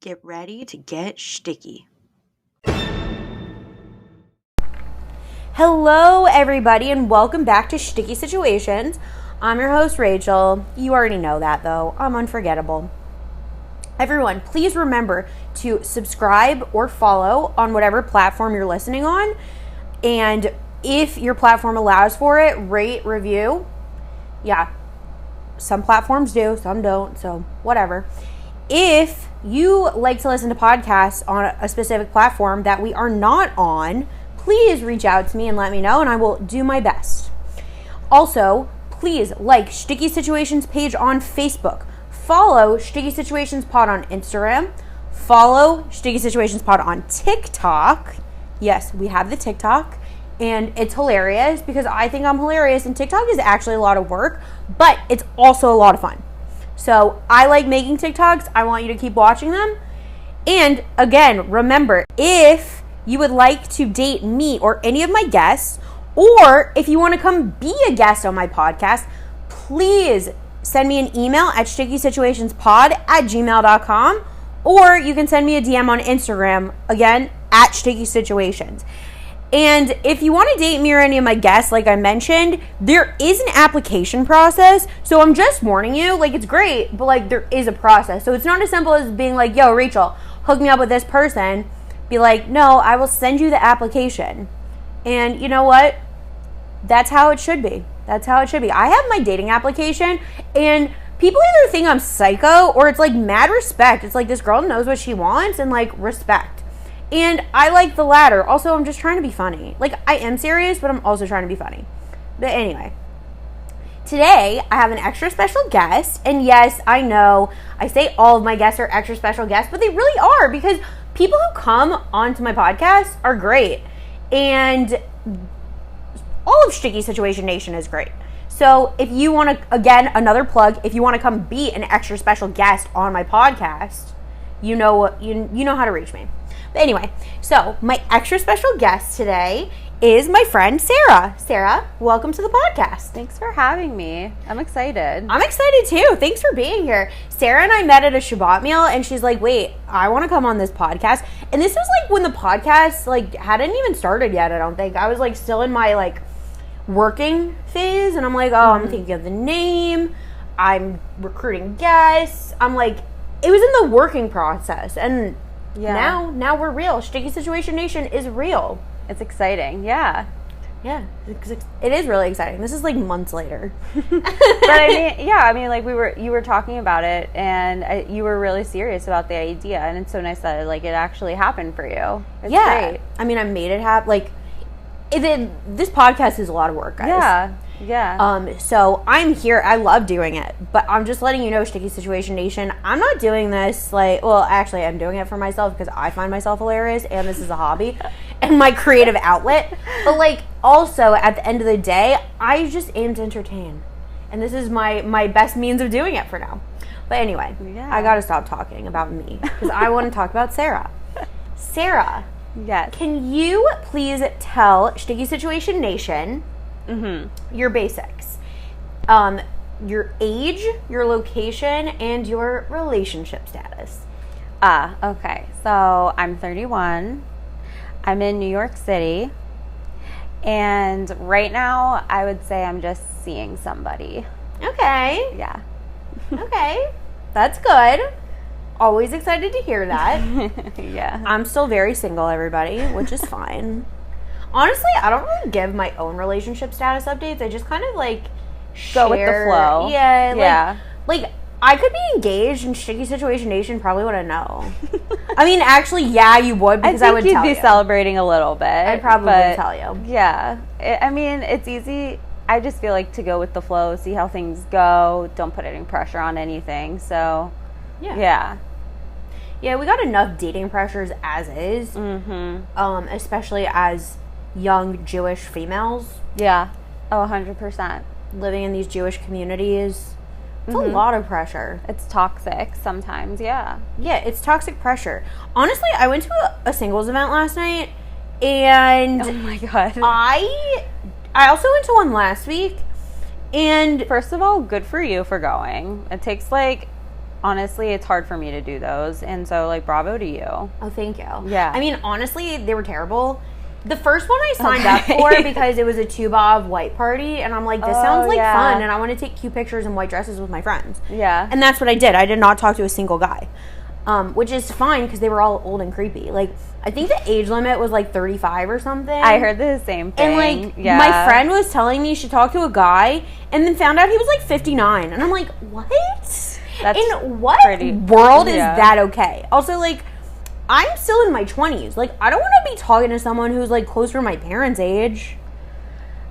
get ready to get sticky. Hello, everybody, and welcome back to Sticky Situations. I'm your host, Rachel. You already know that, though. I'm unforgettable. Everyone, please remember to subscribe or follow on whatever platform you're listening on. And if your platform allows for it, rate, review. Yeah, some platforms do, some don't, so whatever. If you like to listen to podcasts on a specific platform that we are not on, please reach out to me and let me know, and I will do my best. Also, please like Sticky Situations page on Facebook. Follow Sticky Situations Pod on Instagram. Follow Sticky Situations Pod on TikTok. Yes, we have the TikTok. And it's hilarious because I think I'm hilarious. And TikTok is actually a lot of work, but it's also a lot of fun. So I like making TikToks. I want you to keep watching them. And again, remember, if you would like to date me or any of my guests, or if you want to come be a guest on my podcast, please send me an email at stickysituationspod@gmail.com, or you can send me a DM on Instagram, again, at stickysituations. And if you want to date me or any of my guests, like I mentioned, there is an application process. So I'm just warning you, like, it's great, but like there is a process. So it's not as simple as being like, yo, Rachel, hook me up with this person. Be like, no, I will send you the application. And you know what? That's how it should be. That's how it should be. I have my dating application, and people either think I'm psycho or it's like mad respect. It's like this girl knows what she wants and like respect. And I like the latter. Also, I'm just trying to be funny. Like, I am serious, but I'm also trying to be funny. But anyway, today I have an extra special guest. And yes, I know I say all of my guests are extra special guests, but they really are, because people who come onto my podcast are great. And all of Sticky Situation Nation is great. So if you want to, again, another plug, if you want to come be an extra special guest on my podcast, you know how to reach me. But anyway, so my extra special guest today is my friend Sarah. Sarah, welcome to the podcast. Thanks for having me. I'm excited. I'm excited too. Thanks for being here. Sarah and I met at a Shabbat meal, and she's like, wait, I want to come on this podcast. And this was like when the podcast like hadn't even started yet, I don't think. I was like still in my like working phase, and I'm like, I'm thinking of the name, I'm recruiting guests, I'm like, it was in the working process, and now we're real. Sticky Situation Nation is real. It's exciting. Yeah, it is really exciting. This is like months later. But I mean, like you were talking about it, and you were really serious about the idea, and it's so nice that like it actually happened for you. It's great. I mean, I made it happen. Like, this podcast is a lot of work, guys. Yeah. So I'm here. I love doing it, but I'm just letting you know, Sticky Situation Nation, I'm not doing this like, well, actually, I'm doing it for myself because I find myself hilarious, and this is a hobby and my creative outlet. But like, also at the end of the day, I just aim to entertain, and this is my best means of doing it for now. But anyway, I gotta stop talking about me because I want to talk about Sarah. Sarah. Yes. Can you please tell Sticky Situation Nation your basics? Your age, your location, and your relationship status. Okay. So I'm 31. I'm in New York City. And right now, I would say I'm just seeing somebody. Okay. Yeah. Okay. That's good. Always excited to hear that. Yeah. I'm still very single, everybody, which is fine. Honestly, I don't really give my own relationship status updates. I just kind of like go with the flow. Yeah. Like I could be engaged, and Sticky Situation Nation probably wouldn't know. I mean, actually, yeah, you would, because I would tell you. I think you'd be celebrating a little bit. I'd probably tell you. Yeah. I mean, it's easy. I just feel like to go with the flow, see how things go. Don't put any pressure on anything. So, yeah. Yeah, we got enough dating pressures as is, especially as young Jewish females. Yeah. Oh, 100%. Living in these Jewish communities. It's a lot of pressure. It's toxic sometimes, yeah. Yeah, it's toxic pressure. Honestly, I went to a singles event last night, and oh my God. I also went to one last week, and first of all, good for you for going. It takes like honestly, it's hard for me to do those. And so, like, bravo to you. Oh, thank you. Yeah. I mean, honestly, they were terrible. The first one I signed up for because it was a 2-bob white party, and I'm like, this sounds like fun, and I want to take cute pictures in white dresses with my friends. Yeah. And that's what I did. I did not talk to a single guy, which is fine because they were all old and creepy. Like, I think the age limit was like 35 or something. I heard the same thing. And like, my friend was telling me she talked to a guy, and then found out he was like 59, and I'm like, what? In what world is that okay? Also, like, I'm still in my 20s. Like, I don't want to be talking to someone who's, like, closer to my parents' age.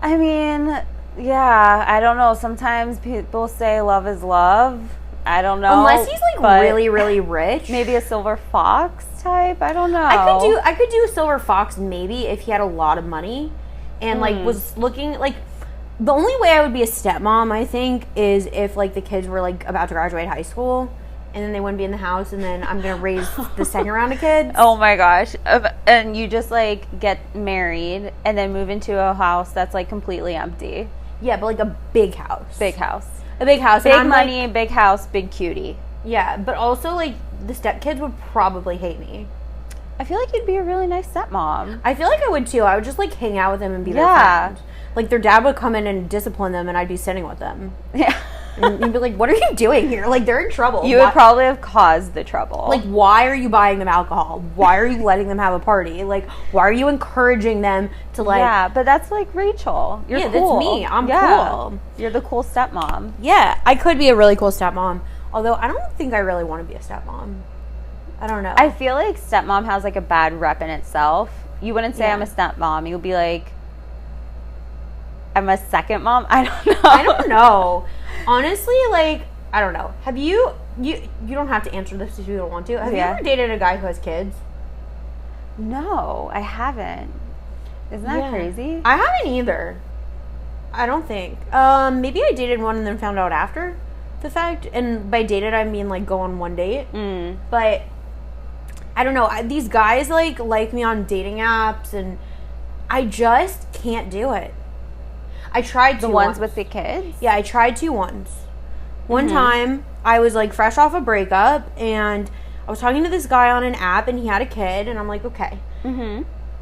I mean, yeah, I don't know. Sometimes people say love is love. I don't know. Unless he's, like, really, really rich. Maybe a silver fox type. I don't know. I could do a silver fox maybe if he had a lot of money and, like, was looking, like, the only way I would be a stepmom, I think, is if, like, the kids were, like, about to graduate high school. And then they wouldn't be in the house, and then I'm going to raise the second round of kids. Oh, my gosh. And you just, like, get married and then move into a house that's, like, completely empty. Yeah, but, like, a big house. Big house. A big house. Big money, like, big house, big cutie. Yeah, but also, like, the stepkids would probably hate me. I feel like you'd be a really nice stepmom. I feel like I would, too. I would just, like, hang out with them and be their friend. Like, their dad would come in and discipline them, and I'd be sitting with them. Yeah. And you'd be like, what are you doing here? Like, they're in trouble. You would probably have caused the trouble. Like, why are you buying them alcohol? Why are you letting them have a party? Like, why are you encouraging them to, like... Yeah, but that's, like, Rachel. You're cool. That's me. I'm cool. You're the cool stepmom. Yeah, I could be a really cool stepmom. Although, I don't think I really want to be a stepmom. I don't know. I feel like stepmom has, like, a bad rep in itself. You wouldn't say I'm a stepmom. You'll be like... I'm a second mom? I don't know. Honestly, like, I don't know. Have you don't have to answer this if you don't want to. Have you ever dated a guy who has kids? No, I haven't. Isn't that crazy? I haven't either. I don't think. Maybe I dated one and then found out after the fact. And by dated, I mean, like, go on one date. But I don't know. These guys, like me on dating apps, and I just can't do it. I tried the ones with the kids? Yeah, I tried to once. One time, I was, like, fresh off a breakup, and I was talking to this guy on an app, and he had a kid, and I'm like, okay.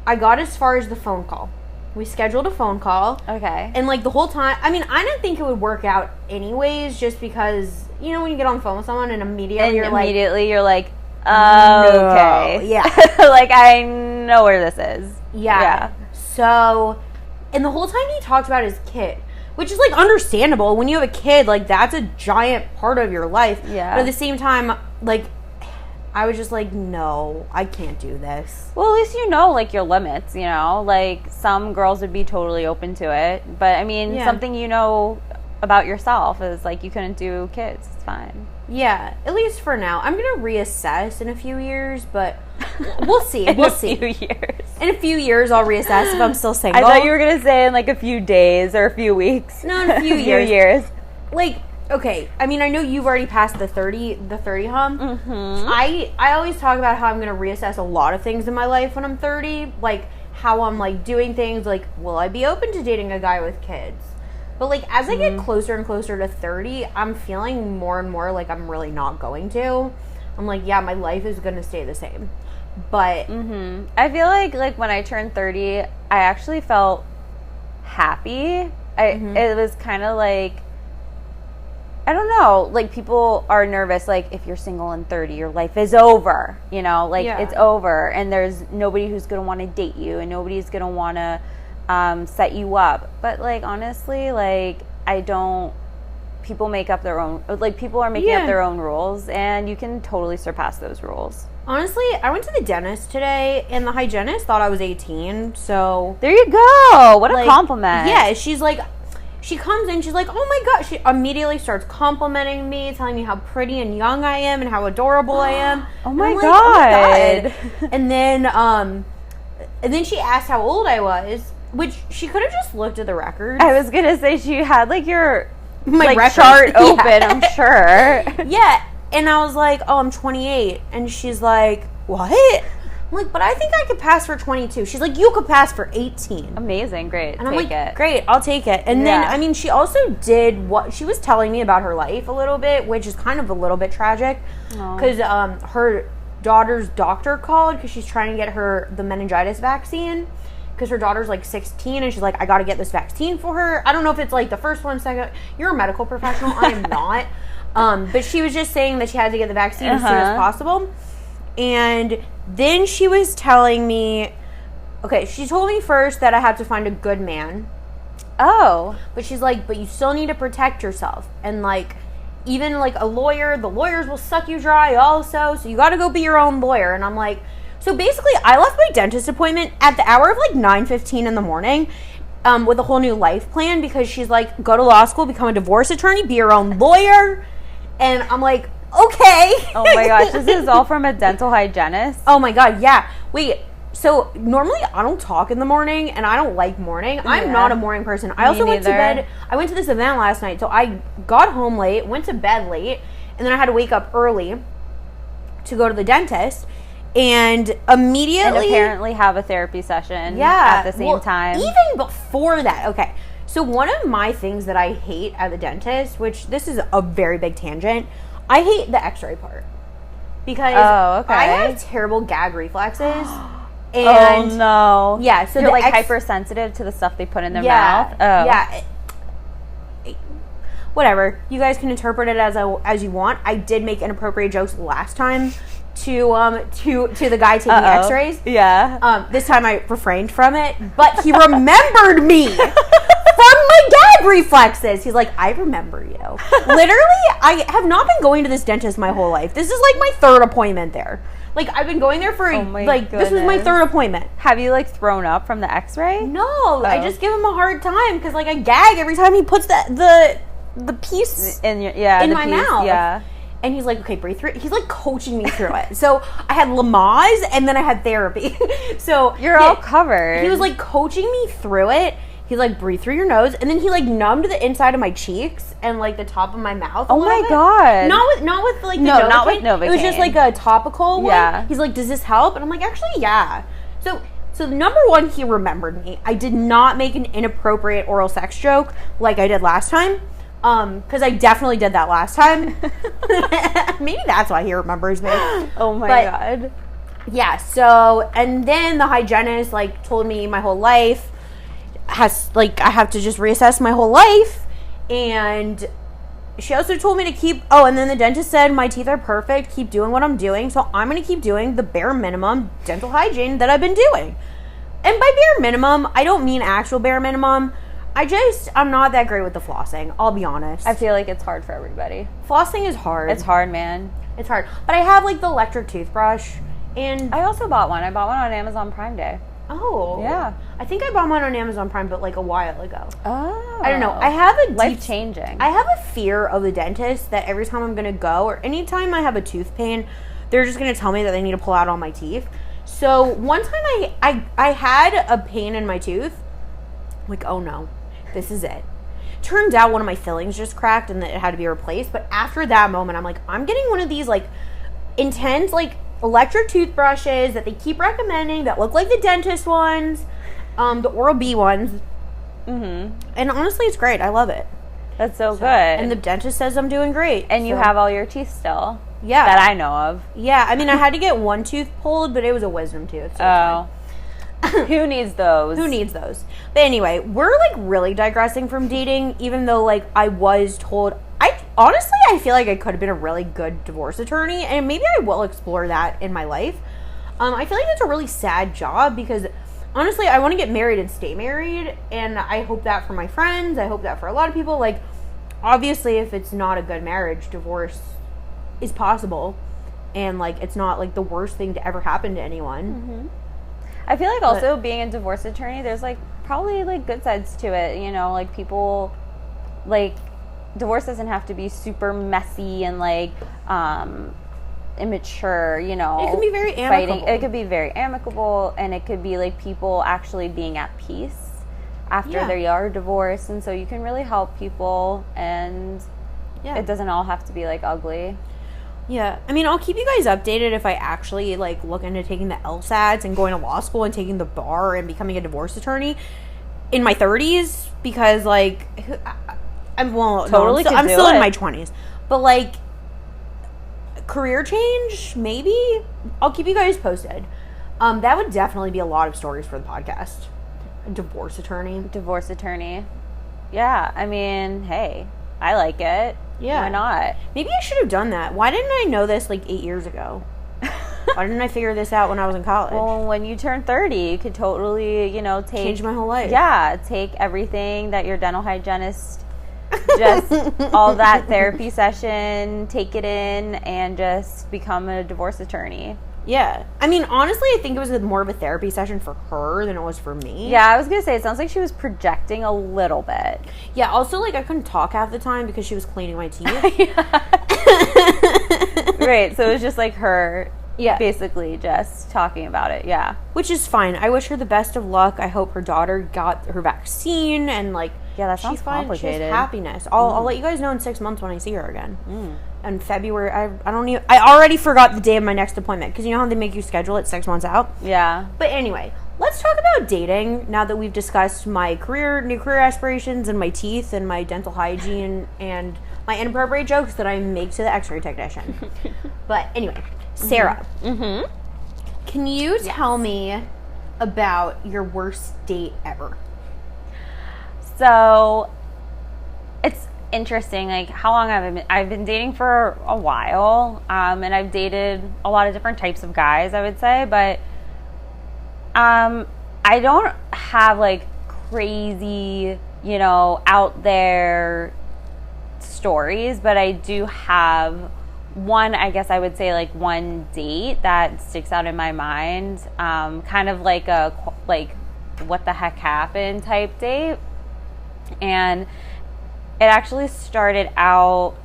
I got as far as the phone call. We scheduled a phone call. Okay. And, like, the whole time, I mean, I didn't think it would work out anyways, just because, you know, when you get on the phone with someone, and immediately you're like, oh, okay. Yeah. Like, I know where this is. Yeah. So... And the whole time he talked about his kid, which is, like, understandable. When you have a kid, like, that's a giant part of your life. Yeah. But at the same time, like, I was just like, no, I can't do this. Well, at least you know, like, your limits, you know? Like, some girls would be totally open to it. But, I mean, something you know about yourself is, like, you couldn't do kids. It's fine. Yeah, at least for now. I'm going to reassess in a few years, but we'll see. In a few years. In a few years, I'll reassess if I'm still single. I thought you were going to say in, like, a few days or a few weeks. No, in a few years. Like, okay, I mean, I know you've already passed the 30 hump. I always talk about how I'm going to reassess a lot of things in my life when I'm 30. Like, how I'm, like, doing things. Like, will I be open to dating a guy with kids? But, like, as I get closer and closer to 30, I'm feeling more and more like I'm really not going to. I'm like, yeah, my life is going to stay the same. But... I feel like when I turned 30, I actually felt happy. It was kind of like... I don't know. Like, people are nervous. Like, if you're single and 30, your life is over. You know? Like, it's over. And there's nobody who's going to want to date you. And nobody's going to want to... set you up. But, like, honestly, like, people make up their own, like, people are making up their own rules, and you can totally surpass those rules. Honestly, I went to the dentist today, and the hygienist thought I was 18, so... There you go! What a compliment. Yeah, she's like... She comes in, she's like, oh my god. She immediately starts complimenting me, telling me how pretty and young I am, and how adorable I am. Oh my god. Like, oh my god. And then she asked how old I was, which she could have just looked at the records. I was gonna say she had, like, my like, chart open, I'm sure. Yeah, and I was like, oh, I'm 28. And she's like, what? I'm like, but I think I could pass for 22. She's like, you could pass for 18. Amazing. Great. And I'm like, great, I'll take it. And then, I mean, she also did what she was telling me about her life a little bit, which is kind of a little bit tragic. Because her daughter's doctor called because she's trying to get her the meningitis vaccine. Because her daughter's like 16 and she's like, I got to get this vaccine for her. I don't know if it's like the first one, second. You're a medical professional. I am not. But she was just saying that she had to get the vaccine as soon as possible. And then she was telling me, okay, she told me first that I have to find a good man. Oh. But she's like, but you still need to protect yourself. And like, even like a lawyer, the lawyers will suck you dry also. So you got to go be your own lawyer. And I'm like, so basically I left my dentist appointment at the hour of like 9:15 in the morning with a whole new life plan because she's like, go to law school, become a divorce attorney, be your own lawyer. And I'm like, okay. Oh my gosh, this is all from a dental hygienist? Oh my god, yeah. Wait, so normally I don't talk in the morning and I don't like morning. I'm not a morning person. I also went to bed. I went to this event last night, so I got home late, went to bed late, and then I had to wake up early to go to the dentist. And immediately... And apparently have a therapy session at the same time. Even before that, okay. So one of my things that I hate at the dentist, which this is a very big tangent, I hate the x-ray part. Because I have terrible gag reflexes. And oh, no. Yeah, so you're like hypersensitive to the stuff they put in their mouth? Oh. Yeah. Whatever. You guys can interpret it as you want. I did make inappropriate jokes last time to the guy taking x-rays. Yeah. This time I refrained from it, but he remembered me from my gag reflexes. He's like, I remember you. Literally, I have not been going to this dentist my whole life. This is like my third appointment there. Like, I've been going there for this was my third appointment. Have you like thrown up from the x-ray? No, I just give him a hard time because like I gag every time he puts the piece in my mouth. Yeah. And he's like, okay, breathe through it. He's like coaching me through it. So I had Lamaze and then I had therapy. So you're all covered. He was like coaching me through it. He's like, breathe through your nose. And then he like numbed the inside of my cheeks and like the top of my mouth. Oh my God. Not with like the Novocaine. Not with Novocaine. It was just like a topical one. Yeah. He's like, does this help? And I'm like, actually, yeah. So number one, he remembered me. I did not make an inappropriate oral sex joke like I did last time. Because I definitely did that last time. Maybe that's why he remembers me. Oh my God. Yeah, so, and then the hygienist, like, told me my whole life has, like, I have to just reassess my whole life. And she also told me to keep, and then the dentist said, my teeth are perfect, keep doing what I'm doing. So I'm going to keep doing the bare minimum dental hygiene that I've been doing. And by bare minimum, I don't mean actual bare minimum. I'm not that great with the flossing. I'll be honest. I feel like it's hard for everybody. Flossing is hard. It's hard, man. It's hard. But I have, like, the electric toothbrush. And I also bought one. I bought one on Amazon Prime Day. Oh. Yeah. I think I bought one on Amazon Prime, but, like, a while ago. Oh. I don't know. I have a life-changing. I have a fear of the dentist that every time I'm going to go, or anytime I have a tooth pain, they're just going to tell me that they need to pull out all my teeth. So one time I had a pain in my tooth. I'm like, oh, no. This is it. Turns out one of my fillings just cracked and that it had to be replaced. But after that moment, I'm like, I'm getting one of these like intense like electric toothbrushes that they keep recommending that look like the dentist ones, the Oral-B ones. Mm-hmm. And honestly, it's great. I love it. That's so good. And the dentist says I'm doing great. And you have all your teeth still. Yeah. That I know of. Yeah. I mean, I had to get one tooth pulled, but it was a wisdom tooth. So Who needs those? Who needs those? But anyway, we're like really digressing from dating, even though like I was told, I feel like I could have been a really good divorce attorney, and maybe I will explore that in my life. I feel like it's a really sad job because honestly, I want to get married and stay married, and I hope that for my friends. I hope that for a lot of people. Like, obviously, if it's not a good marriage, divorce is possible, and like it's not like the worst thing to ever happen to anyone. Mm-hmm. I feel like also being a divorce attorney, there's like probably like good sides to it, you know, like people, like divorce doesn't have to be super messy and like immature, you know. It can be very amicable. It could be very amicable, and it could be like people actually being at peace after they are divorced, and so you can really help people, and it doesn't all have to be like ugly. Yeah. I mean, I'll keep you guys updated if I actually, like, look into taking the LSATs and going to law school and taking the bar and becoming a divorce attorney in my 30s, because, like, I'm still in my 20s. But, like, career change, maybe? I'll keep you guys posted. That would definitely be a lot of stories for the podcast. A divorce attorney. Divorce attorney. Yeah, I mean, hey, I like it. Yeah. Why not? Maybe I should have done that. Why didn't I know this, like, 8 years ago? Why didn't I figure this out when I was in college? Well, when you turn 30, you could totally, change my whole life. Yeah, take everything that your dental hygienist just all that therapy session, take it in, and just become a divorce attorney. Yeah. I mean, honestly, I think it was more of a therapy session for her than it was for me. Yeah, I was going to say, it sounds like she was projecting a little bit. Yeah, also, like, I couldn't talk half the time because she was cleaning my teeth. Right, so it was just like her, basically just talking about it, yeah. Which is fine. I wish her the best of luck. I hope her daughter got her vaccine and, like, yeah, that sounds complicated. She has happiness. I'll let you guys know in 6 months when I see her again. In February, I already forgot the day of my next appointment, because you know how they make you schedule it 6 months out? Yeah. But anyway, let's talk about dating now that we've discussed my new career aspirations and my teeth and my dental hygiene and my inappropriate jokes that I make to the x-ray technician. But anyway, Sarah, can you tell me about your worst date ever? So, it's interesting, like, how long I've been dating for a while, and I've dated a lot of different types of guys, I would say, but I don't have, like, crazy, out there stories, but I do have one, I guess I would say, like, one date that sticks out in my mind, kind of like a, like, what the heck happened type date. And it actually started out,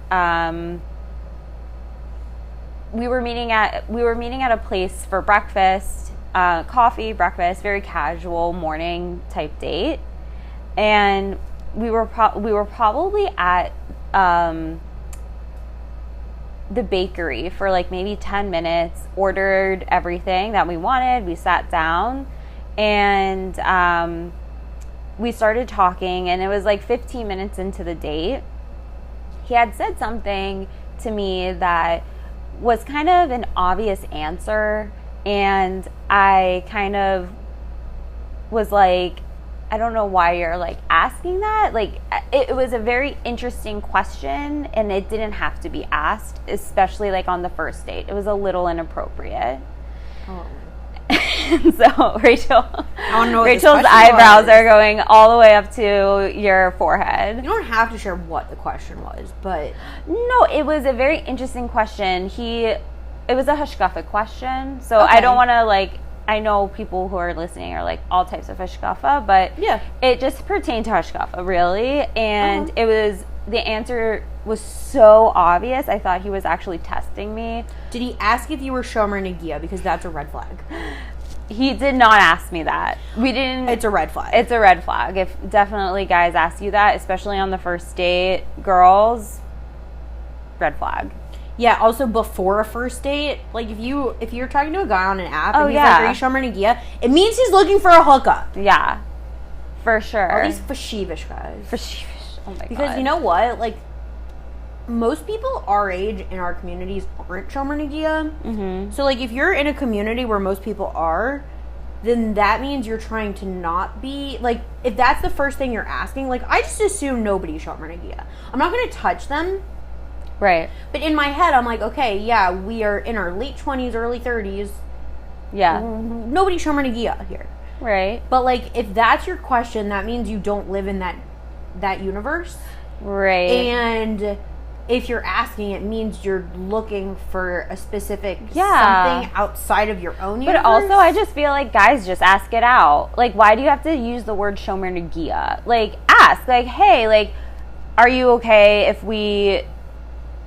we were meeting at a place for breakfast, coffee, breakfast, very casual morning type date. And we were probably at the bakery for like maybe 10 minutes, ordered everything that we wanted. We sat down and we started talking, and it was like 15 minutes into the date. He had said something to me that was kind of an obvious answer, and I kind of was like, I don't know why you're like asking that. Like, it was a very interesting question, and it didn't have to be asked, especially like on the first date. It was a little inappropriate. Oh. So Rachel's eyebrows are going all the way up to your forehead. You don't have to share what the question was, but no, it was a very interesting question. It was a hashkafa question, so okay. I don't want to like. I know people who are listening are like all types of hashkafa, but yeah, it just pertained to hashkafa really, and it was. The answer was so obvious, I thought he was actually testing me. Did he ask if you were Shomer Nagia? Because that's a red flag. He did not ask me that. We didn't. It's a red flag. It's a red flag. If definitely guys ask you that, especially on the first date, girls, red flag. Yeah, also before a first date, like if you're talking to a guy on an app and he's like, are you Shomer Nagia? It means he's looking for a hookup. Yeah, for sure. All these fauxshevish guys. Fauxshevish. Oh my god. Because you know what? Like, most people our age in our communities aren't Shomer Nagia. Mm-hmm. So, like, if you're in a community where most people are, then that means you're trying to not be, like, if that's the first thing you're asking, like, I just assume nobody's Shomer Nagia. I'm not going to touch them. Right. But in my head, I'm like, okay, yeah, we are in our late 20s, early 30s. Yeah. Nobody's Shomer Nagia here. Right. But, like, if that's your question, that means you don't live in that universe. Right. And if you're asking, it means you're looking for a specific something outside of your own universe. But also, I just feel like guys just ask it out. Like, why do you have to use the word Shomer Nagia? Like, ask. Like, hey, like, are you okay if we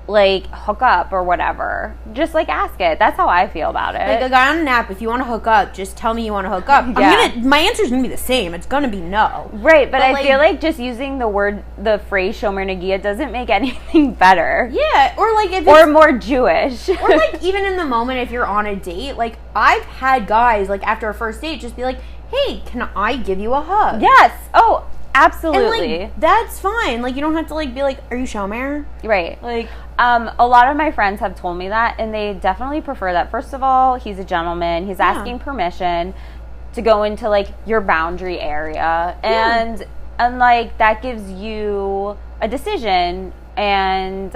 like hook up or whatever, just like ask it. That's how I feel about it. Like a guy on an app, if you want to hook up, just tell me you want to hook up. My answer's gonna be the same. It's gonna be no. Right, but I feel like just using the phrase shomer nagia doesn't make anything better. Yeah, or like if or more Jewish. Or like even in the moment, if you're on a date, like I've had guys like after a first date just be like, hey, can I give you a hug? Yes. Oh, absolutely. And like that's fine. Like you don't have to like be like, are you shomer? Right. Like a lot of my friends have told me that, and they definitely prefer that. First of all, he's a gentleman. He's asking permission to go into like your boundary area, and like that gives you a decision and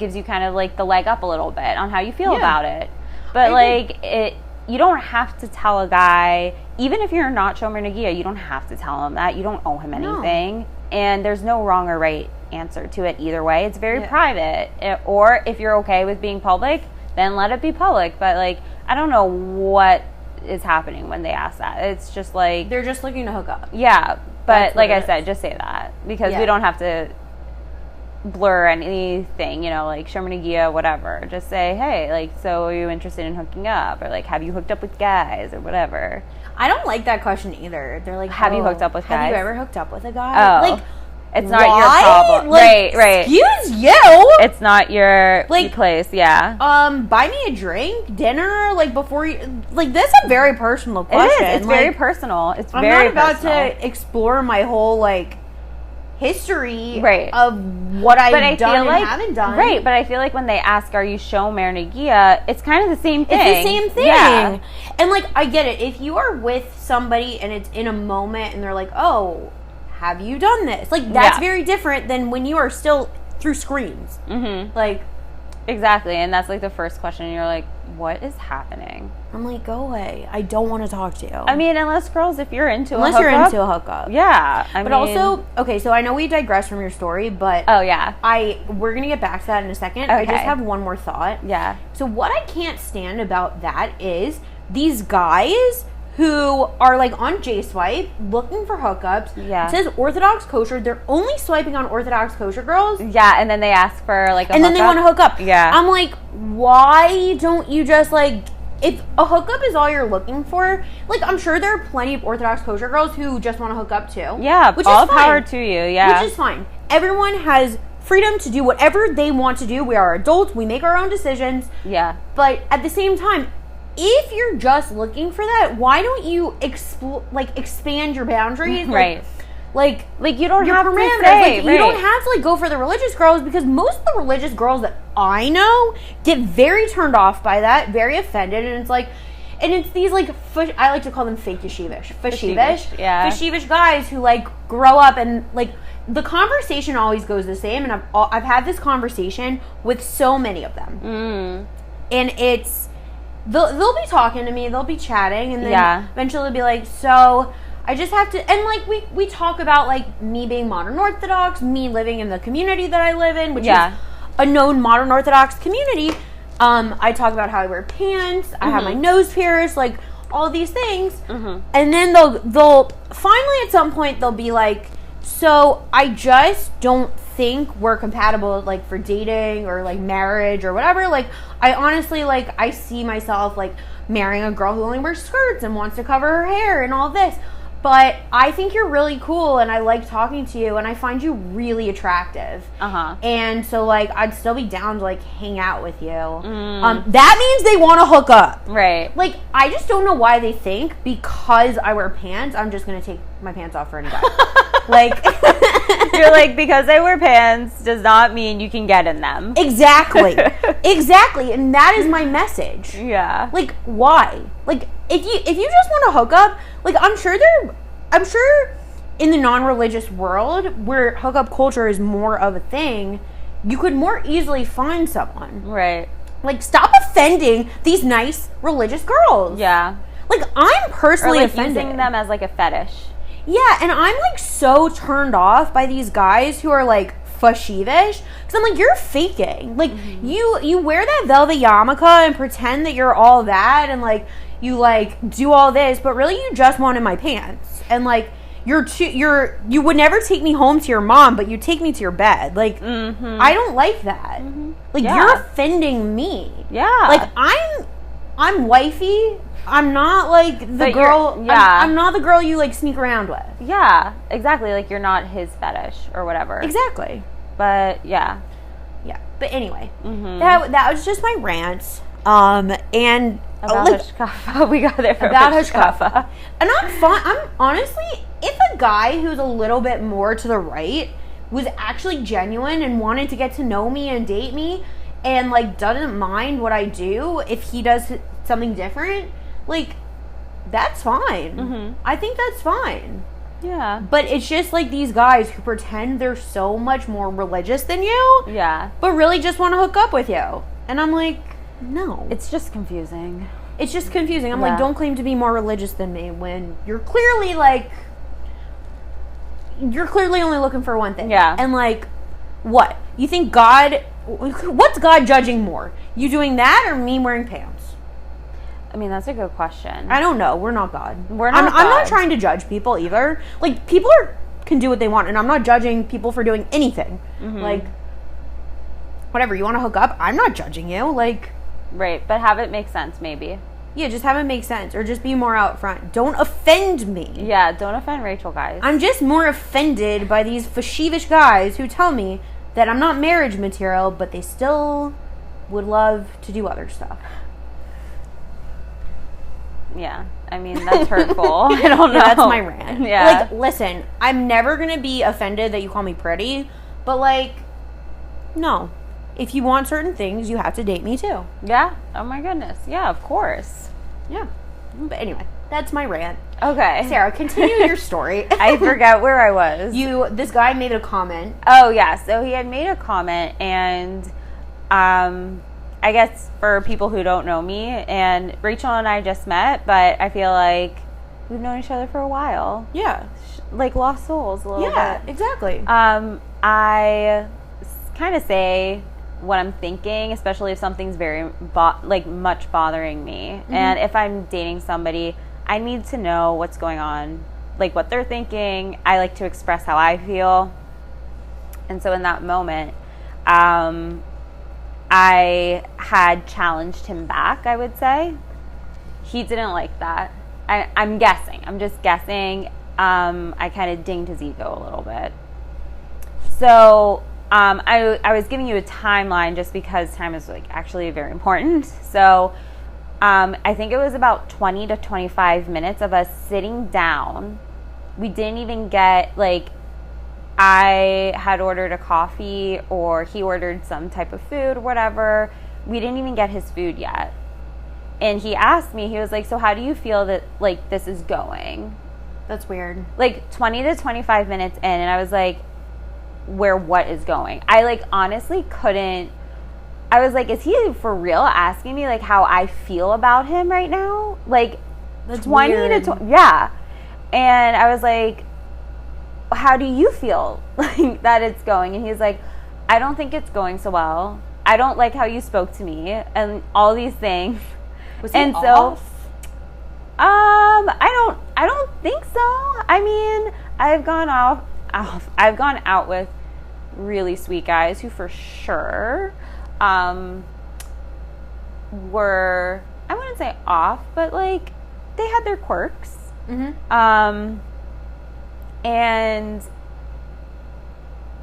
gives you kind of like the leg up a little bit on how you feel about it. But you don't have to tell a guy, even if you're not shomer nagia, you don't have to tell him that. You don't owe him anything. No. And there's no wrong or right answer to it either way. It's very private. Or if you're okay with being public, then let it be public. But like, I don't know what is happening when they ask that. It's just like they're just looking to hook up. Yeah, but like I said, just say that because we don't have to blur anything, you know, like shomer nagia, whatever. Just say, hey, like, so are you interested in hooking up, or like, have you hooked up with guys, or whatever. I don't like that question either. They're like, have you hooked up with guys? Have you ever hooked up with a guy? Oh, like, it's not your problem. Like, right. Excuse you. It's not your place. Yeah. Buy me a drink, dinner, like before you. Like that's a very personal question. It is. It's very personal. It's I'm very. I'm not about personal. to explore my whole like history right. of what I've done and haven't done. Right, but I feel like when they ask, are you shomer nagia, it's kind of the same thing. It's the same thing. Yeah. And like, I get it. If you are with somebody and it's in a moment and they're like, oh, have you done this? Like, that's very different than when you are still through screens. Mm-hmm. Like, exactly. And that's like the first question. And you're like, what is happening? I'm like, go away. I don't want to talk to you. I mean, unless girls, if you're into unless a hookup. you're into a hookup. Yeah. But also, okay, so I know we digress from your story, but oh yeah, we're gonna get back to that in a second. Okay. I just have one more thought. Yeah. So what I can't stand about that is these guys who are like on J-Swipe looking for hookups. Yeah. It says Orthodox kosher. They're only swiping on Orthodox kosher girls. Yeah, and then they ask for like a hookup. And then they want to hook up. Yeah. I'm like, why don't you just like, if a hookup is all you're looking for, like I'm sure there are plenty of Orthodox kosher girls who just want to hook up too. Yeah, which all is fine. power to you, yeah. Which is fine. Everyone has freedom to do whatever they want to do. We are adults. We make our own decisions. Yeah. But at the same time, if you're just looking for that, why don't you expand your boundaries? Right. Like you don't your have parameters. to say, you don't have to like go for the religious girls, because most of the religious girls that I know get very turned off by that, very offended, and it's like, and it's these like I like to call them fauxshevish, yeah, fauxshevish guys who like grow up and like the conversation always goes the same, and I've had this conversation with so many of them, and it's they'll be talking to me, they'll be chatting, and then eventually they'll be like, so I just have to, and like we talk about like me being modern Orthodox, me living in the community that I live in, which is a known modern Orthodox community. I talk about how I wear pants, I have my nose pierced, like all these things, and then they'll finally at some point they'll be like, so I just don't think we're compatible like for dating or like marriage or whatever. Like I honestly like I see myself like marrying a girl who only wears skirts and wants to cover her hair and all this. But I think you're really cool, and I like talking to you, and I find you really attractive. And so, like, I'd still be down to, like, hang out with you. That means they want to hook up. Right. Like, I just don't know why they think because I wear pants, I'm just going to take my pants off for any guy. Like, you're like, because I wear pants does not mean you can get in them. Exactly. Exactly. And that is my message. Yeah. Like, why? Like, if you just want to hook up, like, I'm sure in the non-religious world where hookup culture is more of a thing, you could more easily find someone. Right. Like, stop offending these nice religious girls. Yeah. Like, I'm personally offended. Using them as like a fetish. Yeah, and I'm like so turned off by these guys who are like fauxshevish, because I'm like, you're faking. Like, you wear that velvet yarmulke and pretend that you're all that, and like you like do all this, but really you just wanted my pants, and like you would never take me home to your mom, but you take me to your bed. Like, I don't like that. Like, you're offending me. Yeah. Like, I'm wifey. I'm not like the girl. I'm not the girl you like sneak around with. Yeah, exactly. Like, you're not his fetish or whatever. Exactly. But yeah. But anyway, that was just my rant. And about Hushkuffa, we got there from about Hushkuffa. And I'm honestly, if a guy who's a little bit more to the right was actually genuine and wanted to get to know me and date me, and like doesn't mind what I do if he does something different, like, that's fine. I think that's fine. Yeah. But it's just like these guys who pretend they're so much more religious than you. Yeah. But really just want to hook up with you. And I'm like, no. It's just confusing. I'm like, don't claim to be more religious than me when you're clearly only looking for one thing. Yeah. And like, what? You think what's God judging more? You doing that or me wearing pants? I mean, that's a good question. I don't know. We're not God. I'm not trying to judge people either. Like, people can do what they want, and I'm not judging people for doing anything. Like, whatever, you want to hook up, I'm not judging you. Like, right, but have it make sense, maybe. Yeah, just have it make sense, or just be more out front. Don't offend me. Yeah, don't offend Rachel, guys. I'm just more offended by these fauxshevish guys who tell me that I'm not marriage material, but they still would love to do other stuff. Yeah, I mean, that's hurtful. I don't know. That's my rant. Yeah. Like, listen, I'm never going to be offended that you call me pretty, but, like, no. If you want certain things, you have to date me, too. Yeah? Oh, my goodness. Yeah, of course. Yeah. But anyway, that's my rant. Okay. Sarah, continue your story. I forgot where I was. This guy made a comment. Oh, yeah. So he had made a comment, and I guess for people who don't know me, and Rachel and I just met, but I feel like we've known each other for a while. Yeah. Like lost souls a little bit. Yeah, exactly. I kind of say what I'm thinking, especially if something's very, much bothering me. And if I'm dating somebody, I need to know what's going on, like what they're thinking. I like to express how I feel. And so in that moment, I had challenged him back, I would say. He didn't like that. I'm guessing. I'm just guessing. I kind of dinged his ego a little bit. So I was giving you a timeline just because time is like actually very important. So I think it was about 20 to 25 minutes of us sitting down. We didn't even get like, I had ordered a coffee or he ordered some type of food or whatever. We didn't even get his food yet. And he asked me, he was like, so how do you feel that like this is going? That's weird. Like 20 to 25 minutes in, and I was like, what is going? I like honestly couldn't. I was like, is he for real asking me like how I feel about him right now? Like, that's 20 weird. to 20, yeah. And I was like, how do you feel like that it's going? And he's like, I don't think it's going so well. I don't like how you spoke to me and all these things. Was he off? I don't think so. I mean, I've gone out with really sweet guys who for sure were, I wouldn't say off, but like they had their quirks. And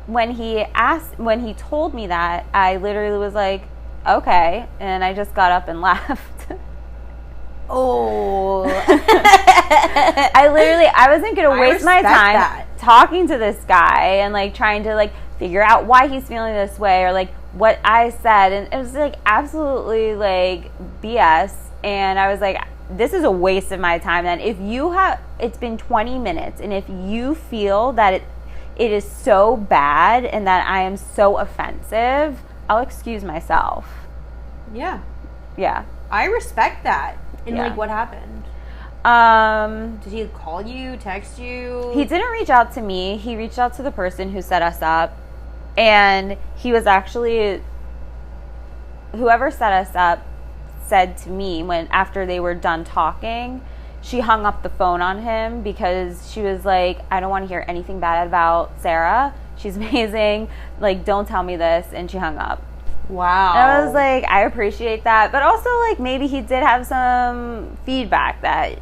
when he told me that, I literally was like, okay, and I just got up and left. Oh. I wasn't going to waste my time talking to this guy and like trying to like figure out why he's feeling this way or like what I said. And it was like absolutely like BS. And I was like, this is a waste of my time. Then it's been 20 minutes. And if you feel that it is so bad and that I am so offensive, I'll excuse myself. Yeah. Yeah. I respect that. And Yeah. like, what happened? Did he call you, text you? He didn't reach out to me. He reached out to the person who set us up. And he was actually, whoever set us up said to me after they were done talking, she hung up the phone on him because she was like, I don't want to hear anything bad about Sarah. She's amazing. Like, don't tell me this. And she hung up. Wow. And I was like, I appreciate that. But also, like, maybe he did have some feedback that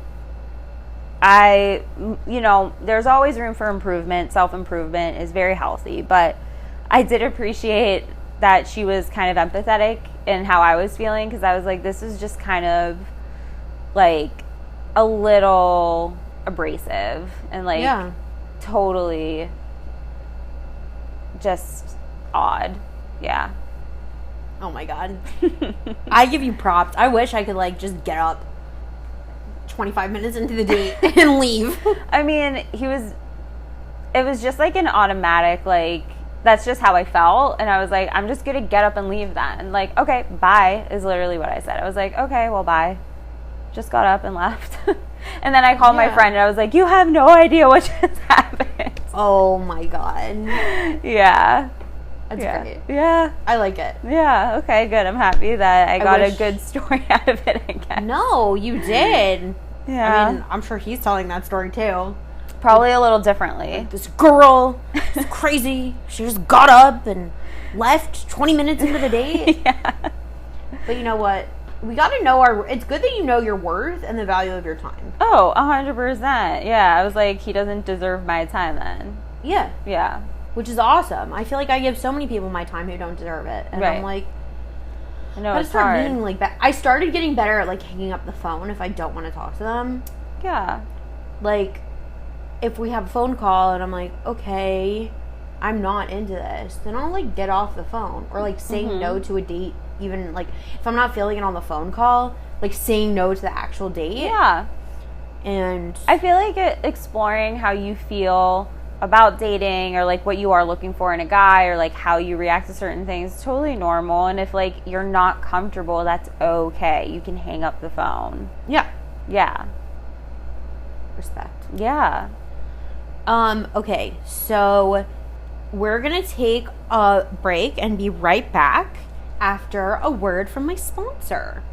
there's always room for improvement. Self-improvement is very healthy. But I did appreciate that she was kind of empathetic in how I was feeling, because I was like, this is just kind of, like, a little abrasive and, like, totally just odd. Yeah. Oh my God. I give you props. I wish I could, like, just get up 25 minutes into the date and leave. I mean, it was just like an automatic, like, that's just how I felt. And I was like, I'm just going to get up and leave then. And like, okay, bye is literally what I said. I was like, okay, well, bye. Just got up and left. And then I called my friend and I was like, you have no idea what just happened. Oh my God. Yeah. That's great. Yeah. I like it. Yeah. Okay, good. I'm happy that I got a good story out of it, I guess. No, you did. Yeah. I mean, I'm sure he's telling that story too. Probably a little differently. Like, this girl is crazy. She just got up and left 20 minutes into the date. Yeah. But you know what? We got to know it's good that you know your worth and the value of your time. Oh, 100%. Yeah. I was like, he doesn't deserve my time then. Yeah. Yeah. Which is awesome. I feel like I give so many people my time who don't deserve it. And I'm like, I know it's hard. Being like I started getting better at, like, hanging up the phone if I don't want to talk to them. Yeah. Like, if we have a phone call and I'm like, okay, I'm not into this, then I'll, like, get off the phone. Or, like, saying no to a date. Even, like, if I'm not feeling it on the phone call, like, saying no to the actual date. Yeah. And I feel like exploring how you feel about dating, or like what you are looking for in a guy, or like how you react to certain things, is totally normal. And if, like, you're not comfortable, that's okay. You can hang up the phone. Yeah. Yeah. Respect. Yeah. Okay, so we're gonna take a break and be right back after a word from my sponsor.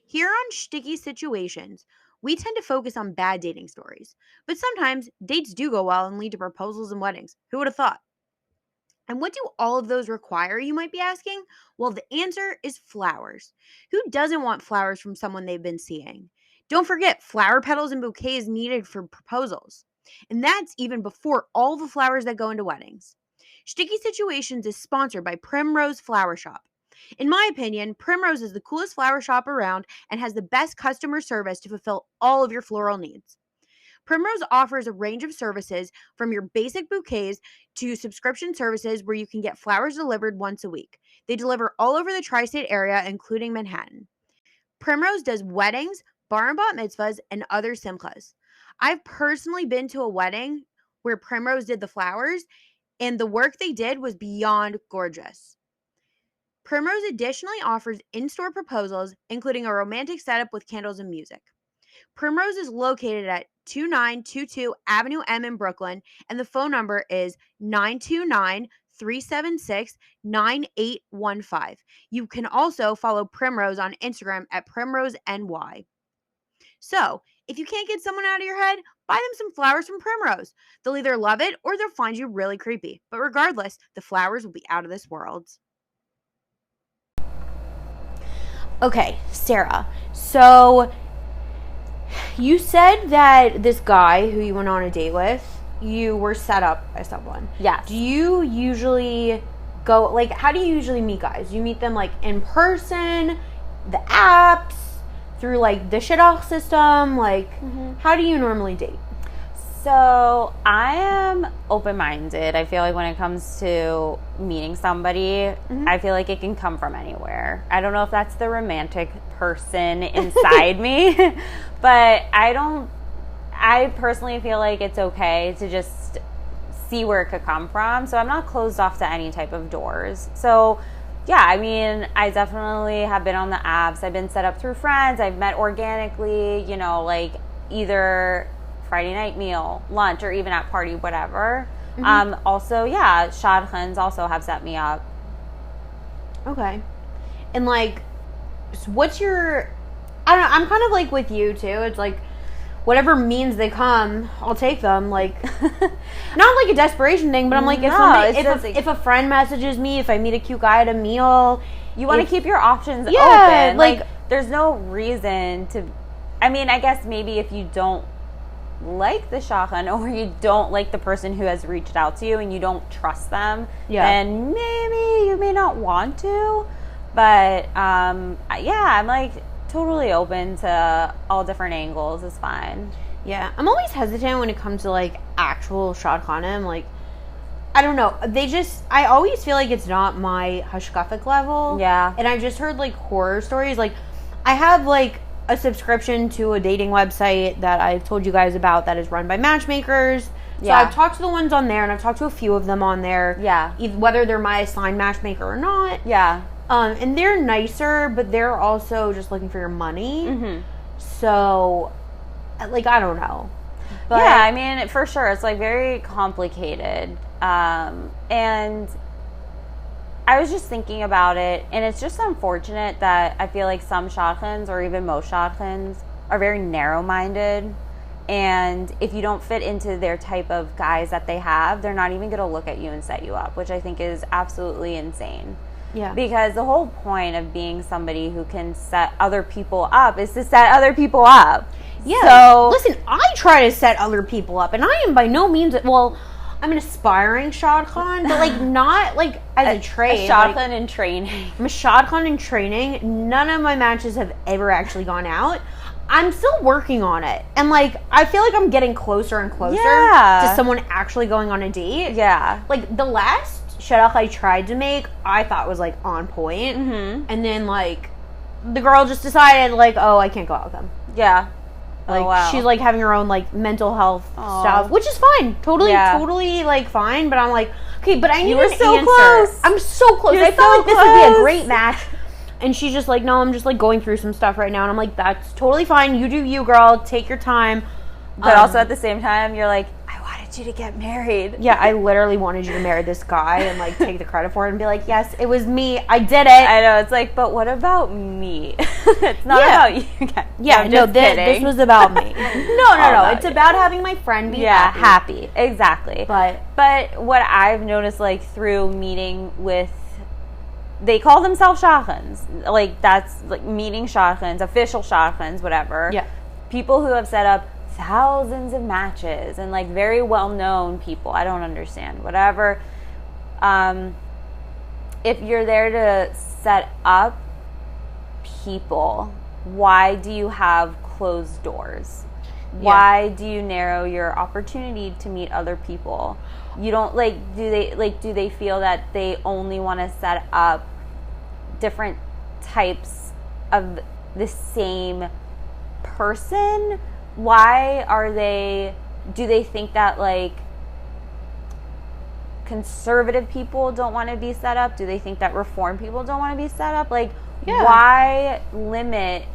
Here on Sticky Situations, we tend to focus on bad dating stories, but sometimes dates do go well and lead to proposals and weddings. Who would have thought? And what do all of those require, you might be asking? Well, the answer is flowers. Who doesn't want flowers from someone they've been seeing? Don't forget, flower petals and bouquets needed for proposals. And that's even before all the flowers that go into weddings. Sticky Situations is sponsored by Primrose Flower Shop. In my opinion, Primrose is the coolest flower shop around and has the best customer service to fulfill all of your floral needs. Primrose offers a range of services from your basic bouquets to subscription services where you can get flowers delivered once a week. They deliver all over the tri-state area, including Manhattan. Primrose does weddings, bar and bat mitzvahs, and other simchas. I've personally been to a wedding where Primrose did the flowers, and the work they did was beyond gorgeous. Primrose additionally offers in-store proposals, including a romantic setup with candles and music. Primrose is located at 2922 Avenue M in Brooklyn, and the phone number is 929-376-9815. You can also follow Primrose on Instagram at PrimroseNY. So, if you can't get someone out of your head, buy them some flowers from Primrose. They'll either love it or they'll find you really creepy. But regardless, the flowers will be out of this world. Okay, Sarah. So, you said that this guy who you went on a date with, you were set up by someone. Yes. Do you usually go, like, how do you usually meet guys? You meet them, like, in person, the apps, through, like, the Shadchans system? Like, how do you normally date? So I am open-minded. I feel like when it comes to meeting somebody, I feel like it can come from anywhere. I don't know if that's the romantic person inside me, but I personally feel like it's okay to just see where it could come from. So I'm not closed off to any type of doors. So yeah, I mean, I definitely have been on the apps. I've been set up through friends. I've met organically, you know, like either Friday night meal, lunch, or even at party, whatever. Also, yeah, Shadchans also have set me up. Okay. And, like, what's your... I don't know, I'm kind of like with you too. It's like, whatever means they come, I'll take them. Like, not like a desperation thing, but I'm like, if a friend messages me, if I meet a cute guy at a meal, you want to keep your options open. Like, there's no reason to. I mean, I guess maybe if you don't like the shadchan, or you don't like the person who has reached out to you and you don't trust them, then maybe you may not want to. But yeah, I'm like totally open to all different angles. Is fine. Yeah, I'm always hesitant when it comes to like actual shadchanim. Like, I don't know, I always feel like it's not my hashkafic level. Yeah, and I've just heard like horror stories. Like, I have like a subscription to a dating website that I've told you guys about that is run by matchmakers. So I've talked to the ones on there, and I've talked to a few of them on there. Yeah. Whether they're my assigned matchmaker or not. Yeah. And they're nicer, but they're also just looking for your money. Mm-hmm. So, like, I don't know. But, yeah, I mean, for sure. It's, like, very complicated. And I was just thinking about it, and it's just unfortunate that I feel like some shadchans, or even most shadchans, are very narrow-minded. And if you don't fit into their type of guys that they have, they're not even going to look at you and set you up, which I think is absolutely insane. Yeah. Because the whole point of being somebody who can set other people up is to set other people up. Yeah. So, listen, I try to set other people up, and I am by no means, well, I'm an aspiring shadchan, but like not like as a trade. A shadchan in training. I'm a shadchan in training. None of my matches have ever actually gone out. I'm still working on it. And like, I feel like I'm getting closer and closer to someone actually going on a date. Yeah. Like, the last shadchan I tried to make, I thought was like on point. Mm-hmm. And then like, the girl just decided like, oh, I can't go out with them. Yeah. Like, she's like having her own like mental health stuff, which is fine. Totally like fine. But I'm like, okay, but I need an answer. Close. I'm so close. I felt like this would be a great match. And she's just like, no, I'm just like going through some stuff right now. And I'm like, that's totally fine. You do you, girl. Take your time. But also at the same time, you're like, I wanted you to get married. Yeah, I literally wanted you to marry this guy and like take the credit for it and be like, yes, it was me. I did it. I know. It's like, but what about me? It's not about you guys. Yeah, no, this was about me. No. It's about having my friend be happy. Exactly. But what I've noticed, like, through meeting with, they call themselves shadchans. Like, that's like meeting shadchans, official shadchans, whatever. Yeah. People who have set up thousands of matches and like very well-known people. I don't understand. Whatever. If you're there to set up people, why do you have closed doors? Why do you narrow your opportunity to meet other people? You don't do they feel that they only want to set up different types of the same person? Why do they think that like conservative people don't want to be set up? Do they think that reform people don't want to be set up? Like, why limit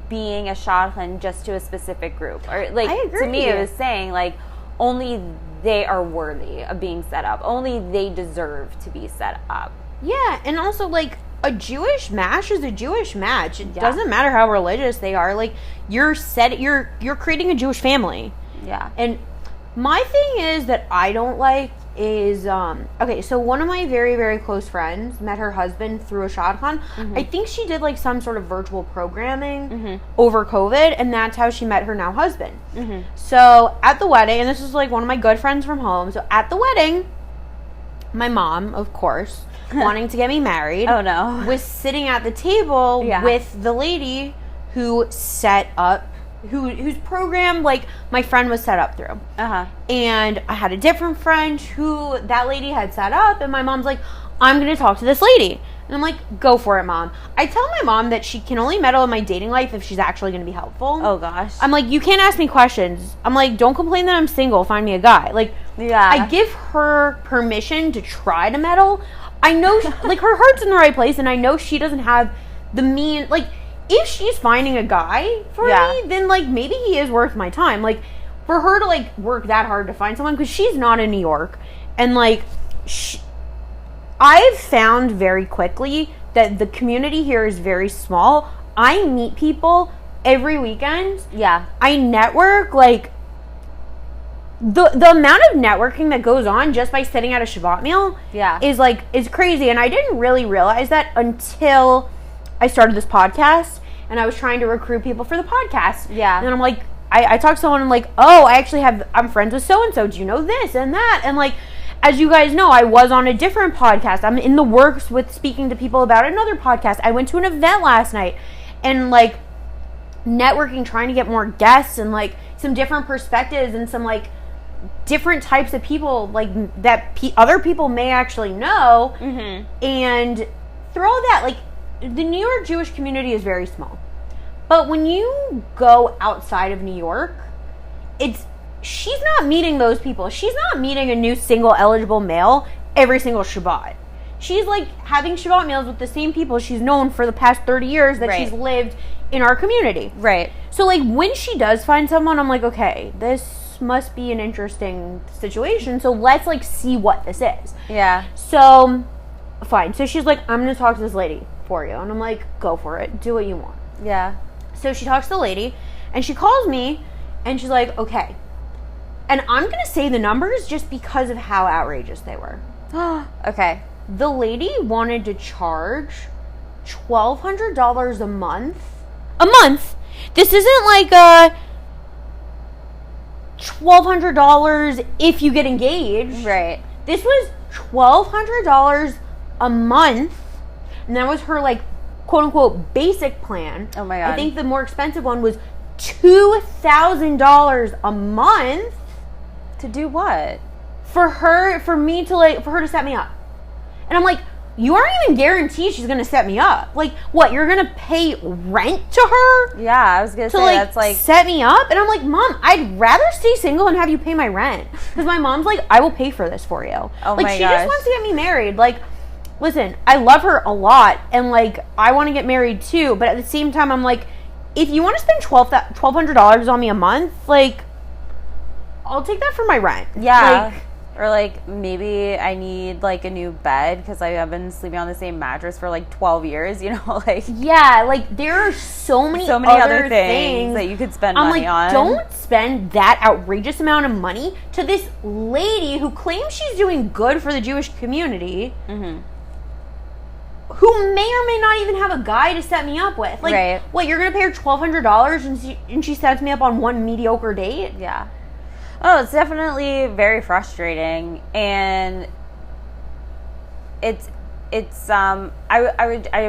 being a shadchan just to a specific group? Or like, to me it was saying like only they are worthy of being set up. Only they deserve to be set up. Yeah, and also like a Jewish match is a Jewish match. It doesn't matter how religious they are. Like, you're creating a Jewish family. Yeah. And my thing is that I don't like is okay, so one of my very, very close friends met her husband through a shadchan. Mm-hmm. I think she did like some sort of virtual programming over COVID, and that's how she met her now husband. Mm-hmm. So at the wedding, and this is like one of my good friends from home, so at the wedding, my mom, of course, wanting to get me married, was sitting at the table with the lady who set up, whose program like my friend was set up through. And I had a different friend who that lady had set up, and my mom's like, I'm going to talk to this lady. And I'm like, go for it, Mom. I tell my mom that she can only meddle in my dating life if she's actually going to be helpful. Oh, gosh. I'm like, you can't ask me questions. I'm like, don't complain that I'm single. Find me a guy. Like, I give her permission to try to meddle. I know, like, her heart's in the right place, and I know she doesn't have the mean, like, if she's finding a guy for me, then, like, maybe he is worth my time. Like, for her to, like, work that hard to find someone, because she's not in New York, and, like, I've found very quickly that the community here is very small. I meet people every weekend. Yeah. I network, like, the amount of networking that goes on just by sitting at a Shabbat meal is crazy. And I didn't really realize that until I started this podcast and I was trying to recruit people for the podcast. Yeah. And then I'm like, I talked to someone and I'm like, oh, I'm friends with so-and-so. Do you know this and that? And like, as you guys know, I was on a different podcast. I'm in the works with speaking to people about another podcast. I went to an event last night and like networking, trying to get more guests and like some different perspectives and some like different types of people like that other people may actually know. Mm-hmm. And through all that, like the New York Jewish community is very small. But when you go outside of New York, she's not meeting those people. She's not meeting a new single eligible male every single Shabbat. She's like having Shabbat meals with the same people she's known for the past 30 years that she's lived in our community. Right. So like when she does find someone, I'm like, okay, this must be an interesting situation. So let's like see what this is. Yeah. So fine. So she's like, I'm going to talk to this lady for you. And I'm like, go for it. Do what you want. Yeah. So she talks to the lady and she calls me and she's like, okay. And I'm going to say the numbers just because of how outrageous they were. Okay. The lady wanted to charge $1,200 a month. A month? This isn't like $1,200 if you get engaged. Right. This was $1,200 a month. And that was her like quote unquote basic plan. Oh my God. I think the more expensive one was $2,000 a month. To do what? For her to set me up. And I'm like, you aren't even guaranteed she's gonna set me up. Like, what, you're gonna pay rent to her? Yeah, I was gonna say like, that's like set me up? And I'm like, Mom, I'd rather stay single and have you pay my rent. Because my mom's like, I will pay for this for you. Oh like, my she gosh. just wants to get me married. Like, listen, I love her a lot and like I want to get married too, but at the same time I'm like, if you want to spend $1,200 on me a month, like I'll take that for my rent. Yeah. Like, or like maybe I need like a new bed because I have been sleeping on the same mattress for like 12 years, you know, like yeah, like there are so many other things that you could spend money on. Don't spend that outrageous amount of money to this lady who claims she's doing good for the Jewish community. Mm-hmm. Who may or may not even have a guy to set me up with. Like, right. What, you're going to pay her $1,200 and she sets me up on one mediocre date? Yeah. Oh, it's definitely very frustrating. And I